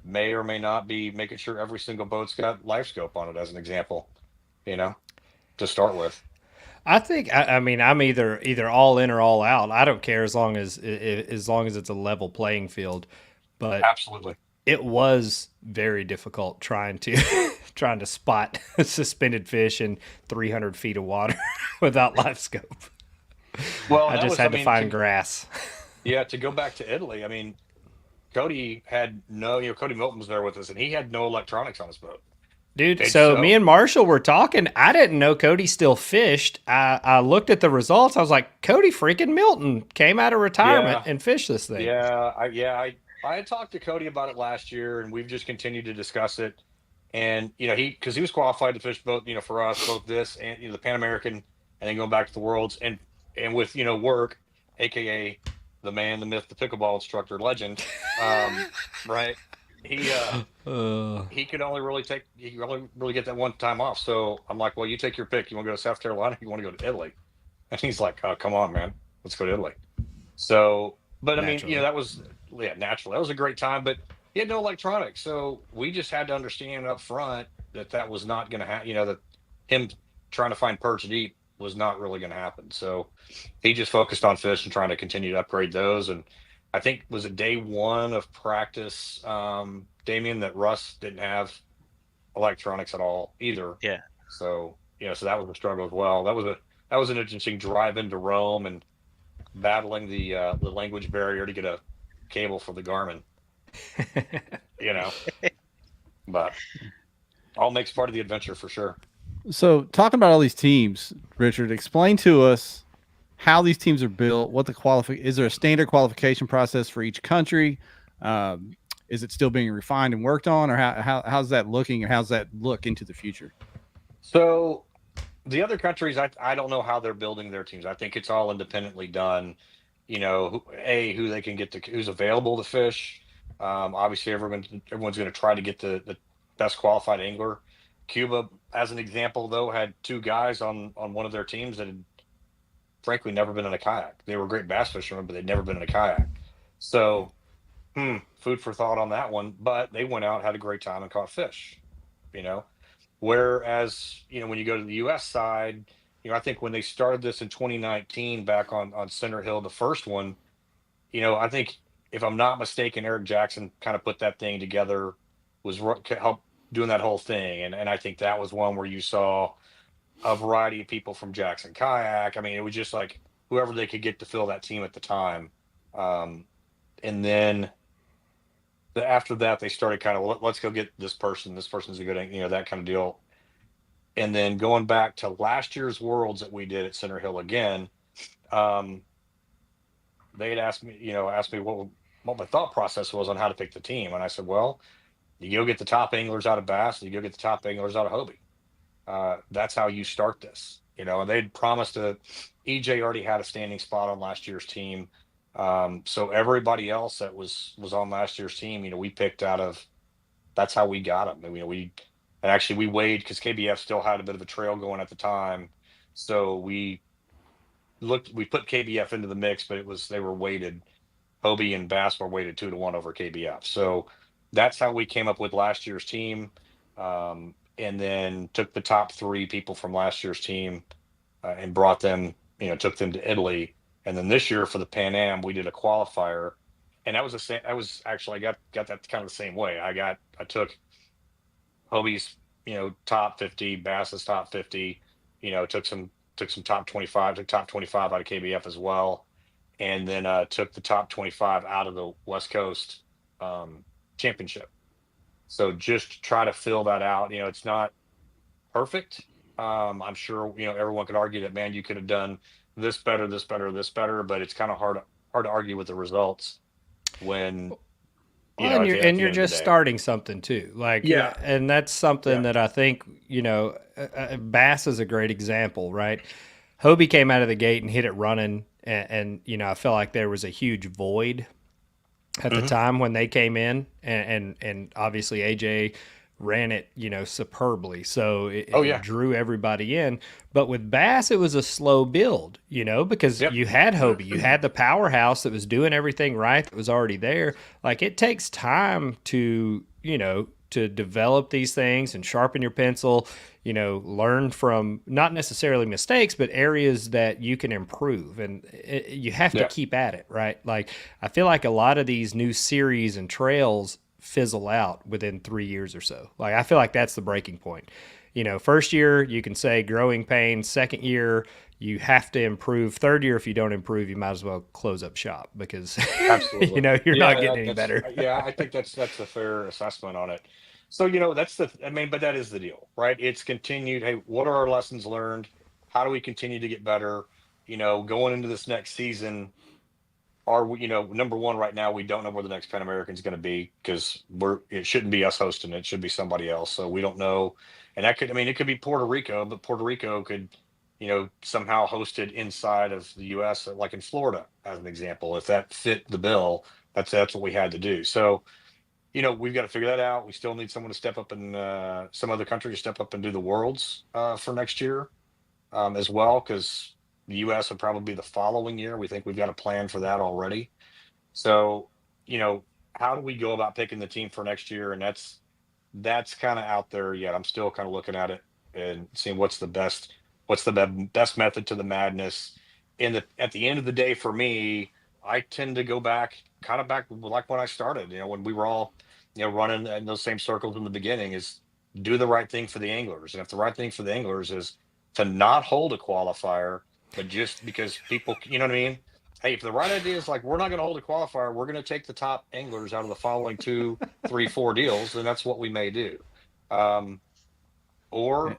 May or may not be making sure every single boat's got life scope on it, as an example, to start with. I think I mean I'm either all in or all out. I don't care as long as it's a level playing field. But absolutely, it was very difficult trying to spot suspended fish in 300 feet of water without life scope. Well, I just had to find grass. Yeah, to go back to Italy, I mean, Cody had Cody Milton was there with us, and he had no electronics on his boat. Dude, so me and Marshall were talking. I didn't know Cody still fished. I looked at the results. I was like, Cody freaking Milton came out of retirement and fished this thing. I had talked to Cody about it last year, and we've just continued to discuss it. And because he was qualified to fish both, for us, both this and the Pan American, and then going back to the Worlds, and with work, aka the man, the myth, the pickleball instructor, legend, right? He could only really get that one time off. So I'm like, well, you take your pick. You want to go to South Carolina? You want to go to Italy? And he's like, oh, come on, man, let's go to Italy. So, but naturally. I mean, that was naturally, that was a great time, but he had no electronics. So we just had to understand up front that was not going to happen. That him trying to find perch deep was not really going to happen. So he just focused on fish and trying to continue to upgrade those. And I think was it day one of practice, Damien, that Russ didn't have electronics at all either. Yeah. So so that was a struggle as well. That was an interesting drive into Rome and battling the language barrier to get a cable for the Garmin. But all makes part of the adventure for sure. So, talking about all these teams, Richard, explain to us how these teams are built. What the is there a standard qualification process for each country? Is it still being refined and worked on, or how's that looking, and how's that look into the future? So the other countries, I don't know how they're building their teams. I think it's all independently done. Who they can get to, who's available to fish. Obviously, everyone's going to try to get the best qualified angler. Cuba, as an example, though, had two guys on one of their teams that had frankly never been in a kayak. They were great bass fishermen, but they'd never been in a kayak. So, food for thought on that one. But they went out, had a great time, and caught fish. You know, Whereas, when you go to the US side, I think when they started this in 2019 back on Center Hill, the first one, I think if I'm not mistaken, Eric Jackson kind of put that thing together, help doing that whole thing. And I think that was one where you saw a variety of people from Jackson Kayak. I mean, it was just like whoever they could get to fill that team at the time. And then after that, they started kind of, let's go get this person. This person's a good, that kind of deal. And then going back to last year's Worlds that we did at Center Hill again, they had asked me what my thought process was on how to pick the team. And I said, well, you go get the top anglers out of Bass, and you go get the top anglers out of Hobie. That's how you start this, and they'd promised EJ already had a standing spot on last year's team. So everybody else that was on last year's team, we picked out of, that's how we got them. And actually we weighed because KBF still had a bit of a trail going at the time. So we put KBF into the mix, but they were weighted. Hobie and Bass were weighted 2-1 over KBF. So that's how we came up with last year's team. And then took the top 3 people from last year's team and brought them, took them to Italy. And then this year for the Pan Am, we did a qualifier. And that was I got that kind of the same way. I took Hobie's, top 50, Bass's top 50, took some top 25, took top 25 out of KBF as well. And then took the top 25 out of the West Coast championship. So just try to fill that out. It's not perfect. I'm sure, everyone could argue that, man, you could have done this better, this better, this better, but it's kind of hard to argue with the results when you're just starting something too, and that's something that I think Bass is a great example, right? Hobie came out of the gate and hit it running, and I felt like there was a huge void at the time when they came in, and obviously AJ ran it, superbly. So it drew everybody in. But with Bass, it was a slow build, because you had Hobie, you had the powerhouse that was doing everything right, that was already there. Like, it takes time to, to develop these things and sharpen your pencil, learn from not necessarily mistakes, but areas that you can improve. And you have to keep at it, right? Like, I feel like a lot of these new series and trails fizzle out within 3 years or so. Like, I feel like that's the breaking point. First year you can say growing pains. Second year you have to improve. Third year, if you don't improve, you might as well close up shop, because absolutely, you're not getting any better. I think that's a fair assessment on it. So but that is the deal, right? It's continued. Hey, what are our lessons learned? How do we continue to get better? Going into this next season, are we, number one, right now, we don't know where the next Pan American is going to be, because it shouldn't be us hosting it. It should be somebody else. So we don't know. And that it could be Puerto Rico, but Puerto Rico could, somehow host it inside of the US, like in Florida, as an example. If that fit the bill, that's what we had to do. So, we've got to figure that out. We still need someone to step up, and some other country to step up and do the Worlds for next year as well, because the US would probably be the following year. We think we've got a plan for that already. So, how do we go about picking the team for next year? And that's kind of out there yet. I'm still kind of looking at it and seeing what's the best method to the madness. At the end of the day, for me, I tend to go back like when I started, when we were all, running in those same circles in the beginning, is do the right thing for the anglers. And if the right thing for the anglers is to not hold a qualifier, but just because people, you know what I mean? Hey, if the right idea is like, we're not going to hold a qualifier, we're going to take the top anglers out of the following 2, 3, 4 deals, then that's what we may do. or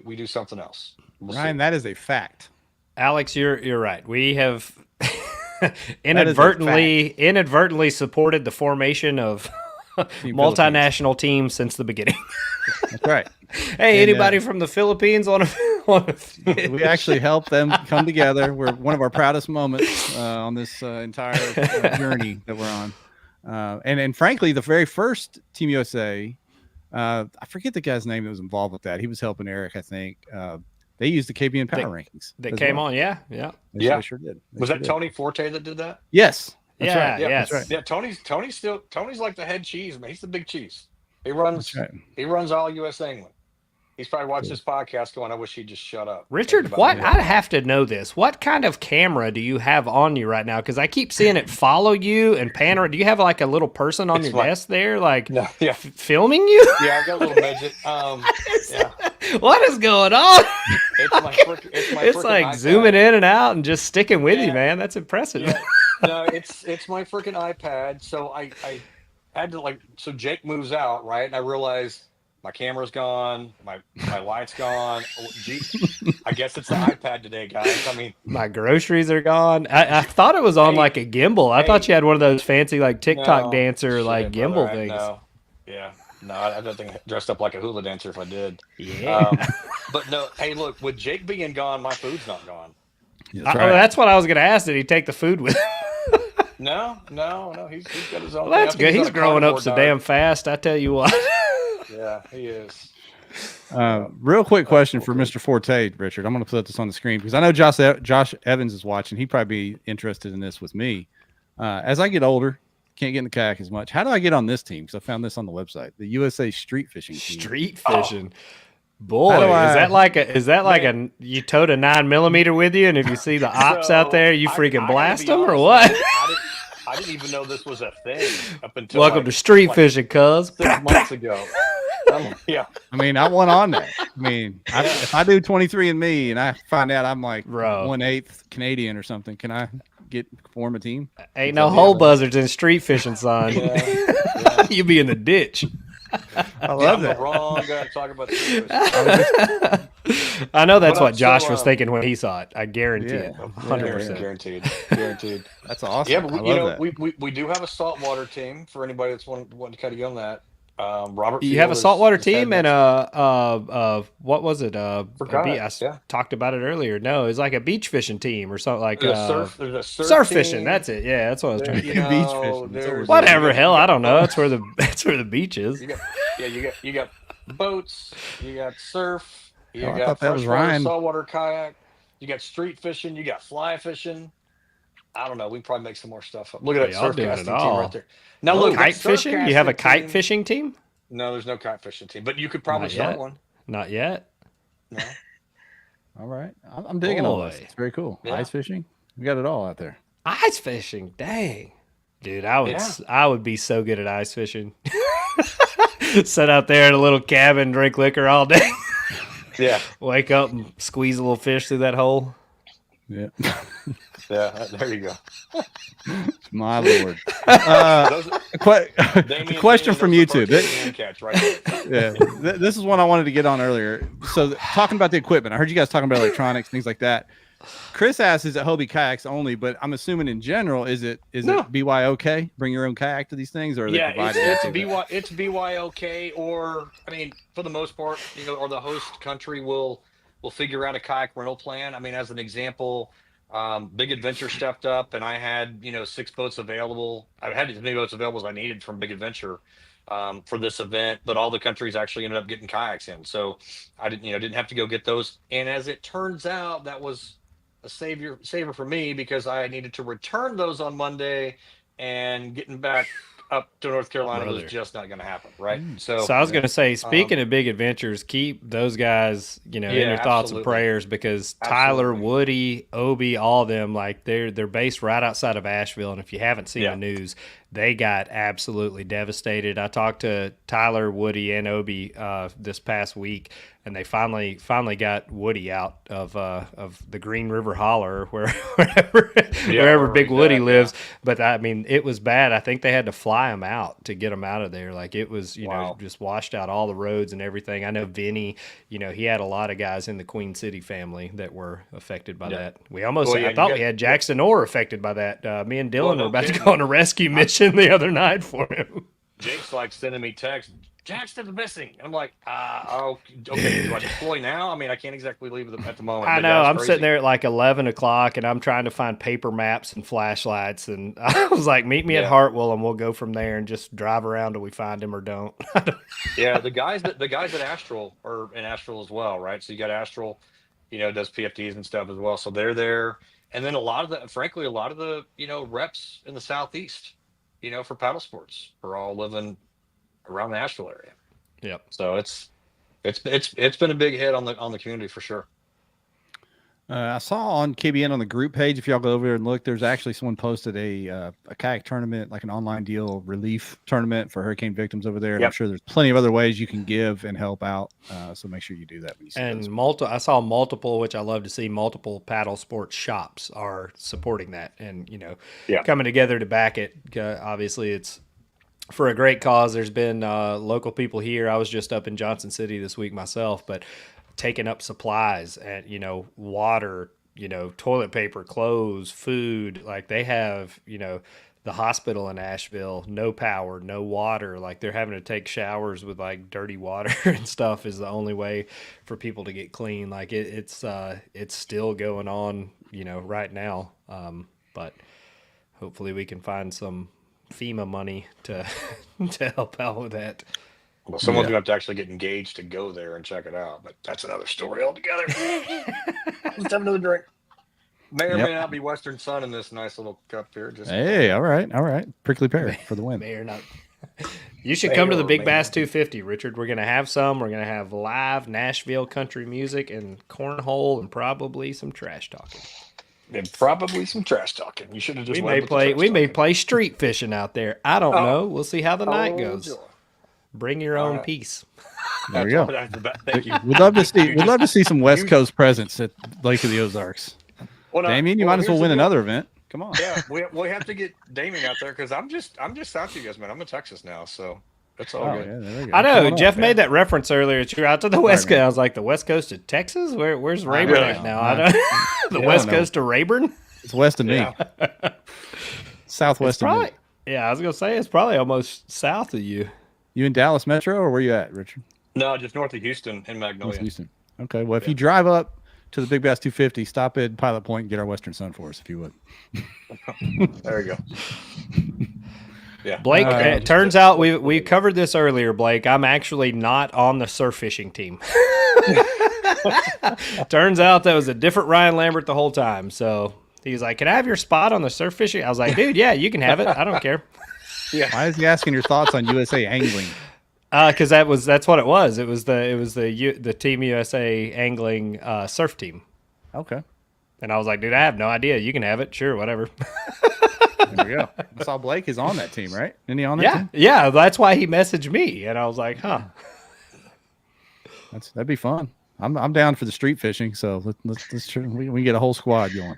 we do something else. We'll Ryan, see. that is a fact. Alex, you're right. We have That inadvertently supported the formation of Team multinational teams since the beginning. That's right. Hey, And, anybody from the Philippines want to? We actually helped them come together. We're one of our proudest moments on this entire journey that we're on. And frankly, the very first Team USA, I forget the guy's name that was involved with that. He was helping Eric, I think. They used the KBN Power Rankings. That came on, yeah. They sure did. Was that Tony Forte that did that? Yes. That's Yeah, right. yes. That's right. Yeah, Tony's like the head cheese man. He's the big cheese. He runs all USA England. He's probably watched this podcast going, I wish he'd just shut up. Richard, what? I have to know this. What kind of camera do you have on you right now? Because I keep seeing it follow you and pan around. Do you have like a little person on your desk there, like filming you? Yeah, I got a little midget. What is going on? It's like iPad. zooming in and out and just sticking with you, man. That's impressive. Yeah. No, it's my freaking iPad. So I had to so Jake moves out, right? And I realized my camera's gone, my light's gone. Gee, I guess it's the iPad today, guys. I mean, my groceries are gone. I thought it was on like a gimbal. I thought you had one of those fancy like TikTok dancer gimbal brother, things. No, I don't think I dressed up like a hula dancer if I did. Yeah. But no, hey, look, with Jake being gone, my food's not gone. That's right. That's what I was going to ask. Did he take the food with him? No. He's got his own. Well, that's good. He's growing up so damn fast. I tell you what. Yeah, he is. Real quick question for Mr. Forte, Richard. I'm going to put this on the screen because I know Josh Evans is watching. He'd probably be interested in this with me. As I get older, can't get in the kayak as much. How do I get on this team? Because I found this on the website, the USA Street Fishing Team. Street fishing. Boy, is that like you towed a 9mm with you, and if you see the ops out there, you freaking blast them or what? I didn't even know this was a thing up until welcome to street fishing, cuz 6 months ago. Yeah, I mean, I went on that. I mean, if I do 23andMe and I find out I'm like 1/8 Canadian or something, can I form a team? Ain't no hole buzzards in street fishing, son. Yeah. You be in the ditch. I love I'm that. the wrong guy to talk about this. I know that's what Josh was thinking when he saw it. I guarantee it. 100%. Guaranteed. That's awesome. Yeah, but we do have a saltwater team for anybody that's wanting to kind of get on that. Robert, you have a saltwater team and what was it? I talked about it earlier. No, it's like a beach fishing team or something like there's a surf team. fishing. That's it. Yeah, that's what I was trying to think. Beach fishing. Whatever, hell, I don't know. That's where the beach is. You got boats. You got surf. You I got thought that was freshwater, Ryan. saltwater kayak. You got street fishing. You got fly fishing. I don't know. We can probably make some more stuff up. Look at that surf casting team right there. Now look, kite fishing. You have a kite fishing team? No, there's no kite fishing team, but you could probably start one. Not yet. No. All right, I'm digging all this. It's very cool. Yeah. Ice fishing. We got it all out there. Ice fishing, dang, dude, I would be so good at ice fishing. Sit out there in a little cabin, drink liquor all day. Yeah. Wake up and squeeze a little fish through that hole. Yeah. Yeah, there you go. My Lord. Question from YouTube. This is one I wanted to get on earlier. So talking about the equipment, I heard you guys talking about electronics, things like that. Chris asks, is it Hobie kayaks only? But I'm assuming in general, is it BYOK? Bring your own kayak to these things, or are they provided? It's BYOK, or I mean, for the most part, or the host country will figure out a kayak rental plan. I mean, as an example, Big Adventure stepped up, and I had 6 boats available. I had as many boats available as I needed from Big Adventure for this event, but all the countries actually ended up getting kayaks in, so I didn't have to go get those. And as it turns out, that was a saver for me, because I needed to return those on Monday, and getting back up to North Carolina was just not going to happen, right? So I was going to say, speaking of Big Adventures, keep those guys, in your thoughts and prayers, because Tyler, Woody, Obi, all of them, like they're based right outside of Asheville, and if you haven't seen the news, they got absolutely devastated. I talked to Tyler, Woody, and Obi this past week, and they finally got Woody out of the Green River Holler, wherever Big Woody lives. But I mean, it was bad. I think they had to fly him out to get him out of there. Like it was, you know, just washed out all the roads and everything. I know Vinny, you know, he had a lot of guys in the Queen City family that were affected by that. We almost, I thought we had Jackson Orr affected by that. Me and Dylan were about to go on a rescue mission the other night for him. Jake's like sending me texts. Jackson's missing. I'm like, oh, okay. Do I deploy now? I mean, I can't exactly leave at the moment. I know. I'm sitting there at like 11 o'clock, and I'm trying to find paper maps and flashlights. And I was like, meet me at Hartwell, and we'll go from there and just drive around till we find him or don't. Yeah, the guys at Astral are in Astral as well, right? So you got Astral, you know, does PFDs and stuff as well. So they're there. And then a lot of the, you know, reps in the Southeast, you know, for paddle sports are all living around the Asheville area. Yep. So it's been a big hit on the community for sure. I saw on KBN on the group page, if y'all go over there and look, there's actually someone posted a kayak tournament, like an online deal relief tournament for hurricane victims over there. And I'm sure there's plenty of other ways you can give and help out. So make sure you do that when you see those. I saw multiple, which I love to see, multiple paddle sports shops are supporting that and, you know, coming together to back it. Obviously it's for a great cause. There's been local people here. I was just up in Johnson City this week myself, but taking up supplies and, you know, water, you know, toilet paper, clothes, food. Like they have, you know, the hospital in Asheville, no power, no water. Like they're having to take showers with like dirty water and stuff is the only way for people to get clean. Like it's still going on, you know, right now. But hopefully we can find some FEMA money to help out with that. Well, someone's gonna have to actually get engaged to go there and check it out, but that's another story altogether. Let's have another drink. May or may not be Western Sun in this nice little cup here. Hey, all right. Prickly pear for the win. May or not. You should come to the Big Bass 250, Richard. We're gonna have some. We're gonna have live Nashville country music and cornhole and probably some trash talking. And probably some trash talking. You should have just. We may play street fishing out there. I don't know. We'll see how the night goes. Joy. Bring your own piece. There you go. Thank you. We'd love to see some West Coast presence at Lake of the Ozarks. Well, Damien, you might as well win another event. Come on. Yeah, we have to get Damien out there because I'm just south of you guys, man. I'm in Texas now, so that's all good. Yeah, there we go. I know Jeff made that reference earlier. You're out to the West Coast. I was like, the West Coast of Texas? Where's Rayburn at now? I don't. The West Coast of Rayburn? It's west of me. Southwest of me. Yeah, I was gonna say it's probably almost south of you. You in Dallas Metro, or where you at, Richard? No, just north of Houston in Magnolia. North Houston. Okay. Well, if you drive up to the Big Bass 250, stop at Pilot Point and get our Western Sun for us, if you would. There you go. Yeah. Blake, it turns out we covered this earlier, Blake. I'm actually not on the surf fishing team. Turns out that was a different Ryan Lambert the whole time. So he's like, "Can I have your spot on the surf fishing?" I was like, "Dude, yeah, you can have it. I don't care." Yeah. Why is he asking your thoughts on USA angling? Because that's what it was. It was the Team USA angling surf team. Okay. And I was like, dude, I have no idea. You can have it. Sure, whatever. There we go. I saw Blake is on that team, right? Isn't he on that team? Yeah. That's why he messaged me, and I was like, huh. That'd be fun. I'm down for the street fishing, so let's try, we can get a whole squad going.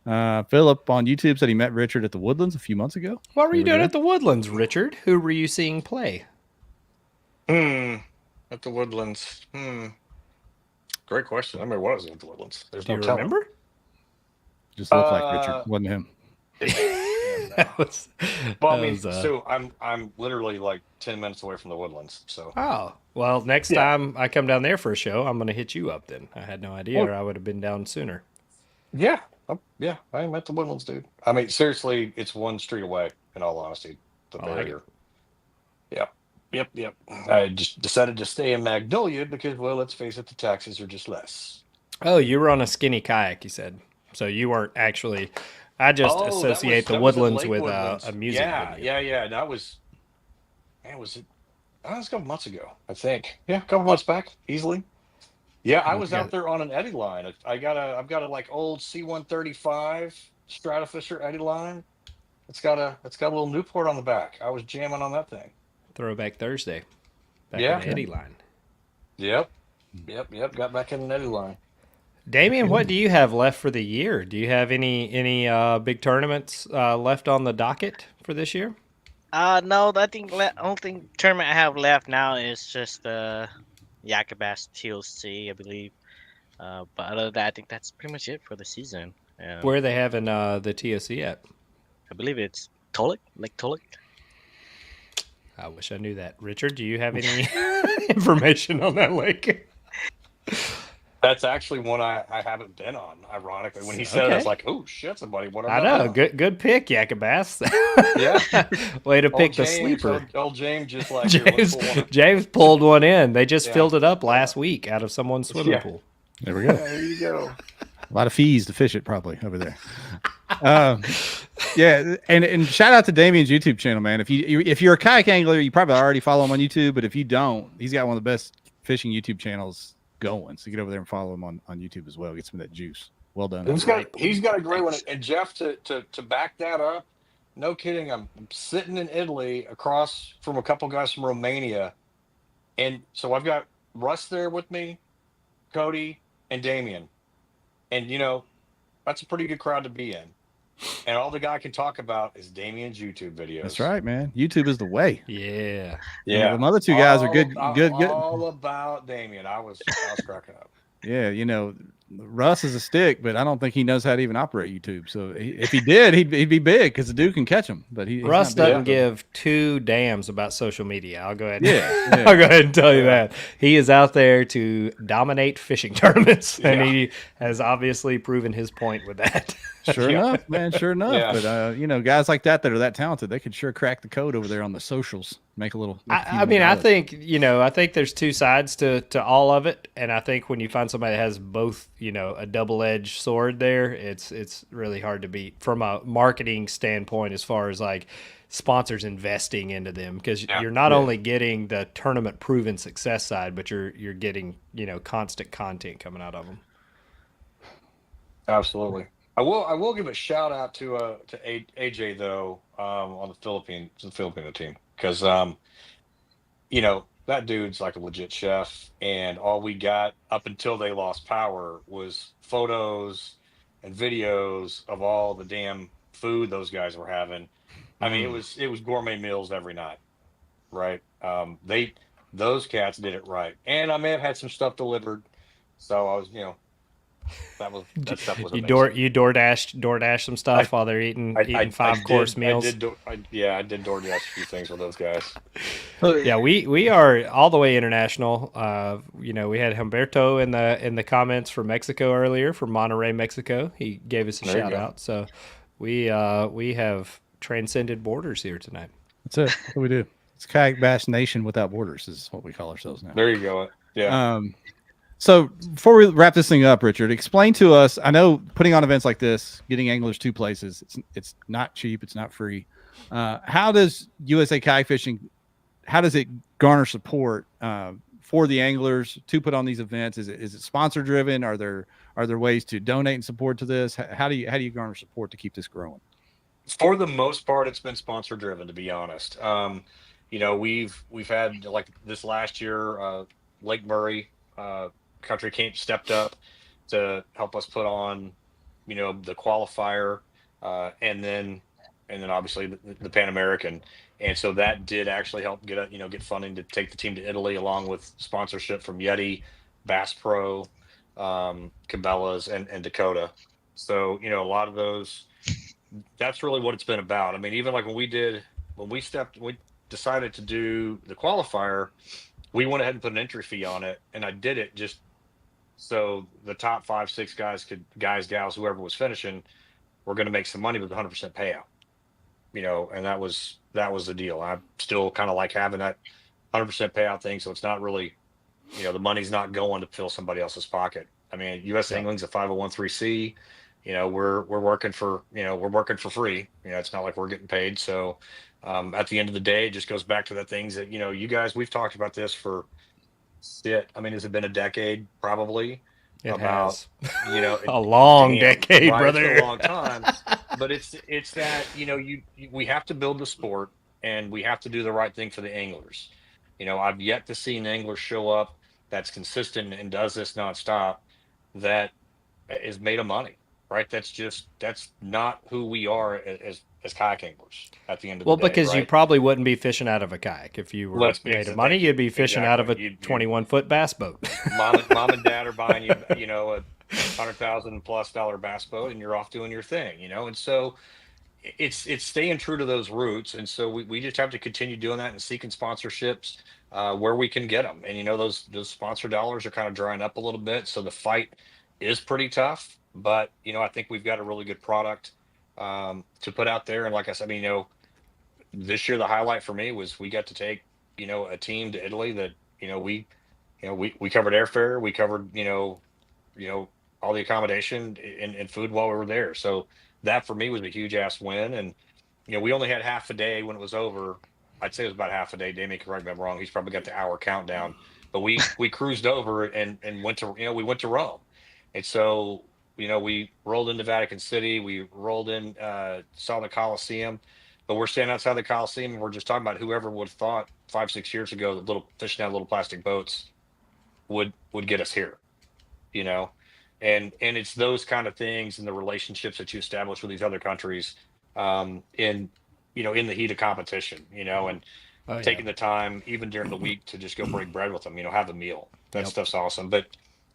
Philip on YouTube said he met Richard at the Woodlands a few months ago. What were you doing at the Woodlands, Richard? Who were you seeing play? At the Woodlands. Great question. I remember what I was at the Woodlands. There's no telling. Remember? Just looked like Richard. Wasn't him. So I'm literally like 10 minutes away from the Woodlands. So. Oh, well, next time I come down there for a show, I'm going to hit you up then. I had no idea, or I would have been down sooner. Yeah. I am at the Woodlands, dude. I mean, seriously, it's one street away, in all honesty. The barrier. Yep. I just decided to stay in Magnolia because, well, let's face it, the taxes are just less. Oh, you were on a skinny kayak, you said. So you weren't actually... I just associate the Woodlands with a music video. Yeah. That was... Man, was it... That was a couple months ago, I think. Yeah, a couple months back, easily. Yeah, I was out there on an eddy line. I've got a like old C135 Stratofisher eddy line. It's got a little Newport on the back. I was jamming on that thing. Throwback Thursday, back in Yeah. the Eddie line. Yep. Yep. Got back in the netty line. Damien, what do you have left for the year? Do you have any big tournaments left on the docket for this year? No, I think only thing tournament I have left now is just Kayak Bass TLC, I believe. But other than that, I think that's pretty much it for the season. Where are they having the TOC at? I believe it's Tolik, Lake Tolik. I wish I knew that. Richard, do you have any information on that lake? That's actually one I haven't been on. Ironically, when he said it, I was like, "Oh shit, somebody!" What I know, good pick, Kayak Bass. Yeah, way to pick old the James, sleeper. Old James just like here, let's pull one. James pulled one in. They just filled it up last week out of someone's swimming pool. There we go. There you go. A lot of fees to fish it probably over there. Yeah, and shout out to Damien's YouTube channel, man. If you're a kayak angler, you probably already follow him on YouTube. But if you don't, he's got one of the best fishing YouTube channels going. So get over there and follow him on YouTube as well. Get some of that juice. Well done. He's got a great one. And Jeff, to back that up, no kidding. I'm sitting in Italy across from a couple guys from Romania, and so I've got Russ there with me, Cody, and Damien, and that's a pretty good crowd to be in. And all the guy can talk about is Damien's YouTube videos. That's right, man. YouTube is the way. Yeah. Yeah. The other two guys are good. All about Damien. I was cracking up. Yeah, Russ is a stick, but I don't think he knows how to even operate YouTube. So if he did, he'd be big because the dude can catch him. But Russ doesn't give two damns about social media. I'll go ahead. Yeah. I'll go ahead and tell you that he is out there to dominate fishing tournaments, and he has obviously proven his point with that. Sure enough, man. Sure enough. Yeah. But guys like that are that talented, they could sure crack the code over there on the socials. Make a little. I think I think there's two sides to all of it, and I think when you find somebody that has both, a double-edged sword there, it's really hard to beat from a marketing standpoint as far as like sponsors investing into them, because you're not only getting the tournament proven success side, but you're getting constant content coming out of them. Absolutely. I will give a shout out to AJ though, on the Filipino team, because that dude's like a legit chef, and all we got up until they lost power was photos and videos of all the damn food those guys were having. I mean, it was gourmet meals every night, right? Those cats did it right, and I may have had some stuff delivered, so I was that stuff was amazing. You DoorDash some stuff while they're eating 5-course meals. I did DoorDash a few things with those guys. Yeah, we are all the way international. We had Humberto in the comments from Mexico earlier, from Monterrey, Mexico. He gave us a shout out. So we have transcended borders here tonight. That's it. That's what we do. It's Kayak Bass Nation without borders is what we call ourselves now. There you go. Yeah. So before we wrap this thing up, Richard, explain to us. I know putting on events like this, getting anglers to places, it's not cheap, it's not free. How does USA Kayak Fishing? How does it garner support for the anglers to put on these events? Is it sponsor driven? Are there ways to donate and support to this? How do you garner support to keep this growing? For the most part, it's been sponsor driven, to be honest. We've had, like, this last year, Lake Murray Country Camp stepped up to help us put on, the qualifier, and then obviously the Pan American, and so that did actually help get funding to take the team to Italy, along with sponsorship from Yeti, Bass Pro, Cabela's, and Dakota. So a lot of those. That's really what it's been about. I mean, even like when we decided to do the qualifier, we went ahead and put an entry fee on it, and I did it just so the top 5-6 guys, gals, whoever was finishing, were going to make some money with 100% payout. And that was the deal. I still kind of like having that 100% payout thing, so it's not really, the money's not going to fill somebody else's pocket. I mean, U.S. Angling's a 501(c)(3). We're working for free. It's not like we're getting paid. So at the end of the day, it just goes back to the things that, you guys, we've talked about this for has it been a decade? Probably. It has. A long decade, right, brother. It's a long time. but it's that, we have to build the sport, and we have to do the right thing for the anglers. I've yet to see an angler show up that's consistent and does this nonstop, that is made of money, right? That's not who we are as kayak anglers at the end of the Well, day, because you right? probably wouldn't be fishing out of a kayak if you were Let's be made of money. thank you. You'd be fishing out of a Exactly. You 21-foot bass boat. mom and dad are buying you, a $100,000+ bass boat, and you're off doing your thing, and so it's staying true to those roots. And so we just have to continue doing that and seeking sponsorships where we can get them. And those sponsor dollars are kind of drying up a little bit, so the fight is pretty tough. But I think we've got a really good product to put out there. And like I said, this year the highlight for me was we got to take a team to Italy that we covered airfare, we covered all the accommodation and food while we were there. So that for me was a huge ass win. And we only had half a day when it was over. I'd say it was about half a day. Damien can correct me if I'm wrong. He's probably got the hour countdown. But we cruised over and went to Rome. And so we rolled into Vatican City. We rolled in, saw the Colosseum. But we're standing outside the Coliseum, and we're just talking about whoever would have thought 5-6 years ago that fishing out little plastic boats would get us here, and it's those kind of things and the relationships that you establish with these other countries, in the heat of competition, and taking the time even during the week to just go break bread with them, have a meal. That stuff's awesome. But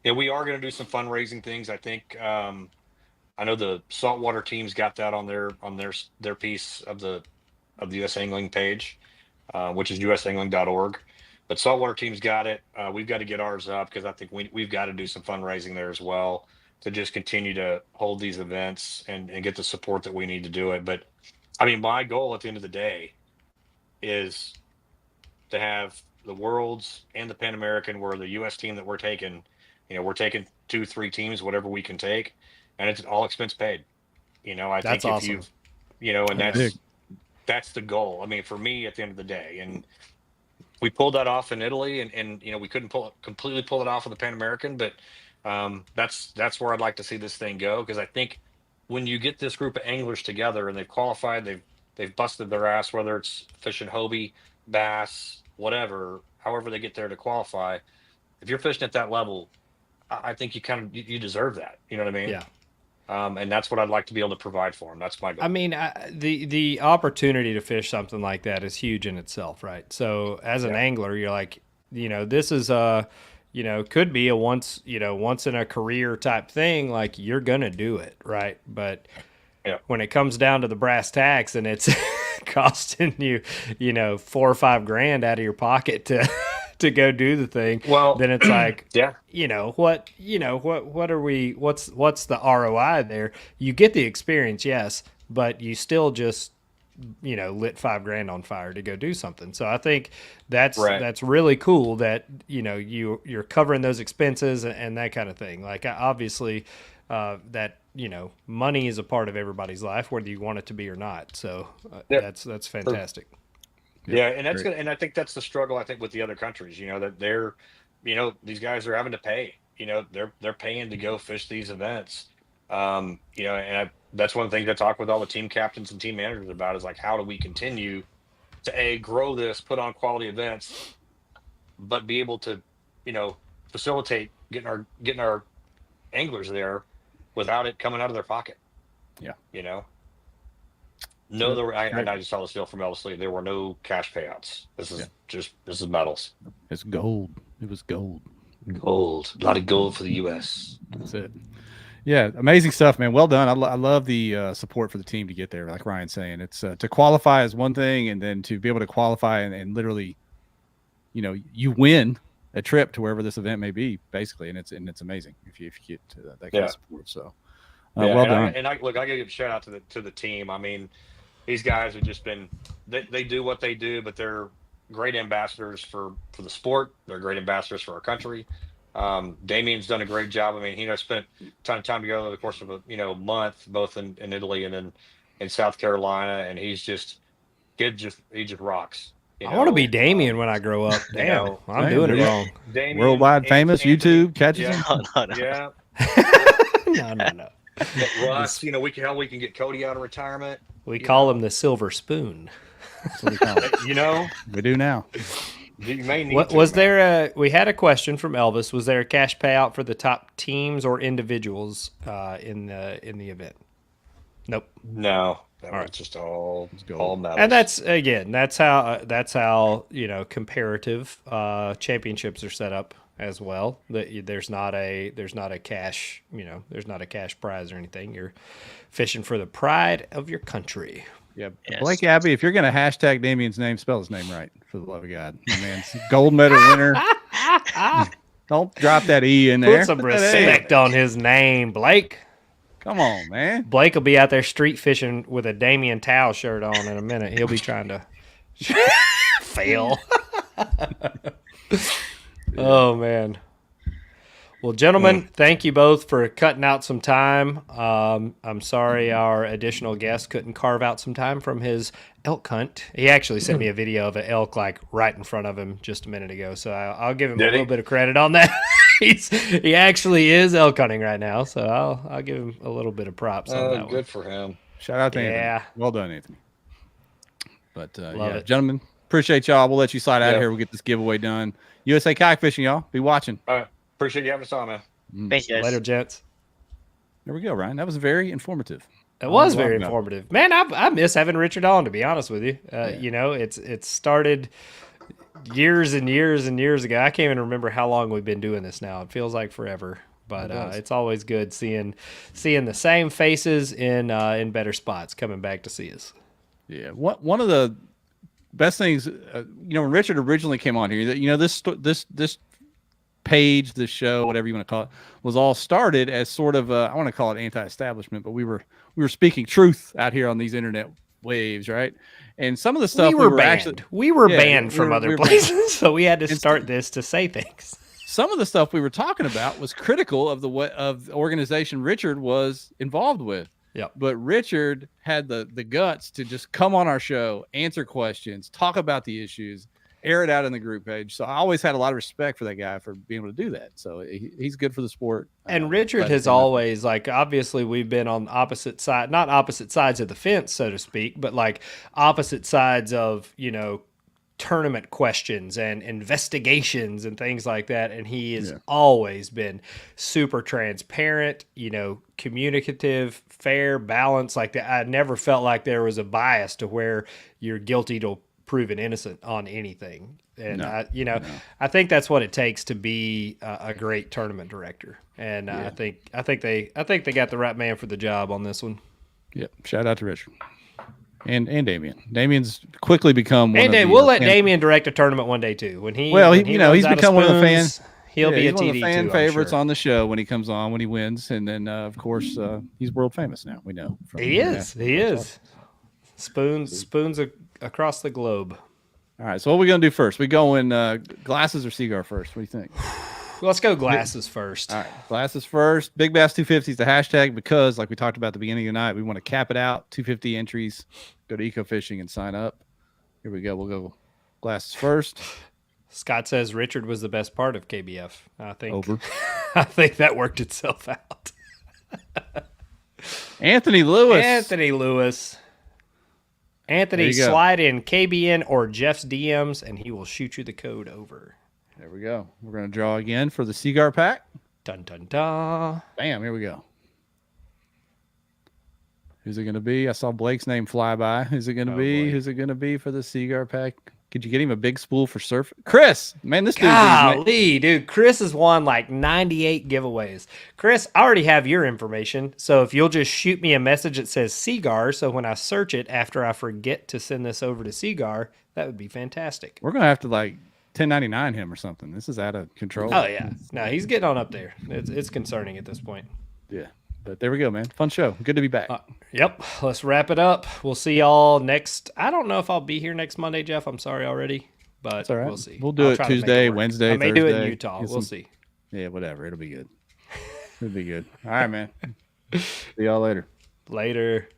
we are going to do some fundraising things. I think I know the saltwater teams got that on their piece of the US Angling page, which is usangling.org. But saltwater teams got it. We've got to get ours up, because I think we've got to do some fundraising there as well to just continue to hold these events and get the support that we need to do it. But my goal at the end of the day is to have the Worlds and the Pan American, where the US team that we're taking 2-3 teams, whatever we can take, and it's all expense paid. I That's think if awesome. and that's the goal. For me at the end of the day. And we pulled that off in Italy, and we couldn't completely pull it off with the Pan American, but that's where I'd like to see this thing go, because I think when you get this group of anglers together and they've qualified, they've busted their ass, whether it's fishing Hobie, bass, whatever, however they get there to qualify. If you're fishing at that level, I think you deserve that. You know what I mean? Yeah. And that's what I'd like to be able to provide for them. That's my goal. The opportunity to fish something like that is huge in itself, right? So as an angler, you're like, this is could be a once in a career type thing. Like, you're gonna do it, right? But when it comes down to the brass tacks, and it's costing you, $4 or $5 grand out of your pocket to go do the thing, well, then it's like, what's the ROI there? You get the experience, yes, but you still just lit $5 grand on fire to go do something. So I think that's really cool that you're covering those expenses and that kind of thing. Like, obviously that money is a part of everybody's life, whether you want it to be or not. So that's fantastic. Yeah, and that's good. And I think that's the struggle, I think, with the other countries, that they're, these guys are having to pay, they're paying to go fish these events. And that's one of the things I talk with all the team captains and team managers about, is like, how do we continue to grow this, put on quality events, but be able to, facilitate getting our anglers there without it coming out of their pocket. Yeah. No, I just saw this deal from Ellis Lee. There were no cash payouts. This is medals. It's gold. It was gold. Gold. A lot of gold for the U.S. That's it. Yeah, amazing stuff, man. Well done. I love the support for the team to get there. Like Ryan's saying, it's to qualify is one thing, and then to be able to qualify and literally, you win a trip to wherever this event may be, basically, and it's amazing if you get to that kind of support. So, well done. I gotta give a shout out to the team. These guys have just been, they do what they do, but they're great ambassadors for the sport. They're great ambassadors for our country. Damien's done a great job. Spent a ton of time together over the course of a month, both in Italy and in South Carolina, and he just rocks. I want to be Damien when I grow up. Damn, I'm doing it wrong. Damien, worldwide famous, YouTube catches him. No. Yeah. No. Russ, you know, we can get Cody out of retirement. We call him the Silver Spoon. That's what we call it. You know, We do now. you may need What to, was man. there? We had a question from Elvis. Was there a cash payout for the top teams or individuals in the event? Nope. No, that was right. just all go. medals. And that's how comparative championships are set up as well. That there's not a cash prize or anything. You're fishing for the pride of your country. Yeah, Yes. Blake Abbey, if you're going to hashtag Damien's name, spell his name right, for the love of God. My man's gold medal winner. Don't drop that E in there. Put some Put that A. respect on his name, Blake. Come on, man. Blake will be out there street fishing with a Damien Towel shirt on in a minute. He'll be trying to fail. Oh, man. Well, gentlemen, thank you both for cutting out some time. I'm sorry our additional guest couldn't carve out some time from his elk hunt. He actually sent me a video of an elk like right in front of him just a minute ago, so I'll give him a little bit of credit on that. He actually is elk hunting right now, so I'll give him a little bit of props on that one. Good for him. Shout out to Yeah. Anthony. Well done, Anthony. But Love it. gentlemen, appreciate y'all. We'll let you slide out of Yeah. here. We'll get this giveaway done. USA Kayak Fishing, y'all. Be watching. All right. Appreciate you having us on, man. Thanks, guys. Later, gents. There we go, Ryan. That was very informative. It was glad very about it. informative. Man, I miss having Richard on, to be honest with you. You know, it's started years and years and years ago. I can't even remember how long we've been doing this now. It feels like forever. But it's always good seeing the same faces in better spots coming back to see us. Yeah. One of the best things, when Richard originally came on here, that this page, this show, whatever you want to call it, was all started as sort of I want to call it anti-establishment, but we were speaking truth out here on these internet waves, right? And some of the stuff we were banned. Banned from other places, so we had to start this to say things. Some of the stuff we were talking about was critical of the organization Richard was involved with. Yep. But Richard had the guts to just come on our show, answer questions, talk about the issues, air it out in the group page. So I always had a lot of respect for that guy for being able to do that. So he's good for the sport. And Richard has always, like, obviously we've been on not opposite sides of the fence, so to speak, but like opposite sides of, tournament questions and investigations and things like that. And he has always been super transparent, communicative, fair, balanced, like that. I never felt like there was a bias to where you're guilty till proven innocent on anything. And I think that's what it takes to be a great tournament director. And I think they got the right man for the job on this one. Yep. Shout out to Richard and Damien. Damien's quickly become one. And we'll let Damien direct a tournament one day too. When he's become one of the fans. He'll be a one of the TD fan too, favorites on the show when he comes on, when he wins, and then of course he's world famous now. We know he is. Spoons across the globe. All right, so what are we gonna do first? We going glasses or cigar first? What do you think? Let's go glasses first. All right, glasses first. Big Bass 250 is the hashtag because, like we talked about at the beginning of the night, we want to cap it out. 250 entries. Go to Eco Fishing and sign up. Here we go. We'll go glasses first. Scott says Richard was the best part of KBF. I think Over. I think that worked itself out. Anthony Lewis. Anthony, slide in KBN or Jeff's DMs, and he will shoot you the code over. There we go. We're going to draw again for the cigar pack. Dun, dun, dun. Bam, here we go. Who's it going to be? I saw Blake's name fly by. Who's it going to be? Boy. Who's it going to be for the cigar pack? Could you get him a big spool for surf? Chris, man, this dude. Golly, dude. Chris has won like 98 giveaways. Chris, I already have your information. So if you'll just shoot me a message that says Cigar, so when I search it after I forget to send this over to Cigar, that would be fantastic. We're going to have to 1099 him or something. This is out of control. Oh, yeah. No, he's getting on up there. It's concerning at this point. Yeah. But there we go, man. Fun show. Good to be back. Yep. Let's wrap it up. We'll see y'all next. I don't know if I'll be here next Monday, Jeff. I'm sorry already, but right. We'll see. We'll do it Tuesday, Wednesday, I may Thursday. do it in Utah. We'll see. Yeah, whatever. It'll be good. It'll be good. All right, man. See y'all later. Later.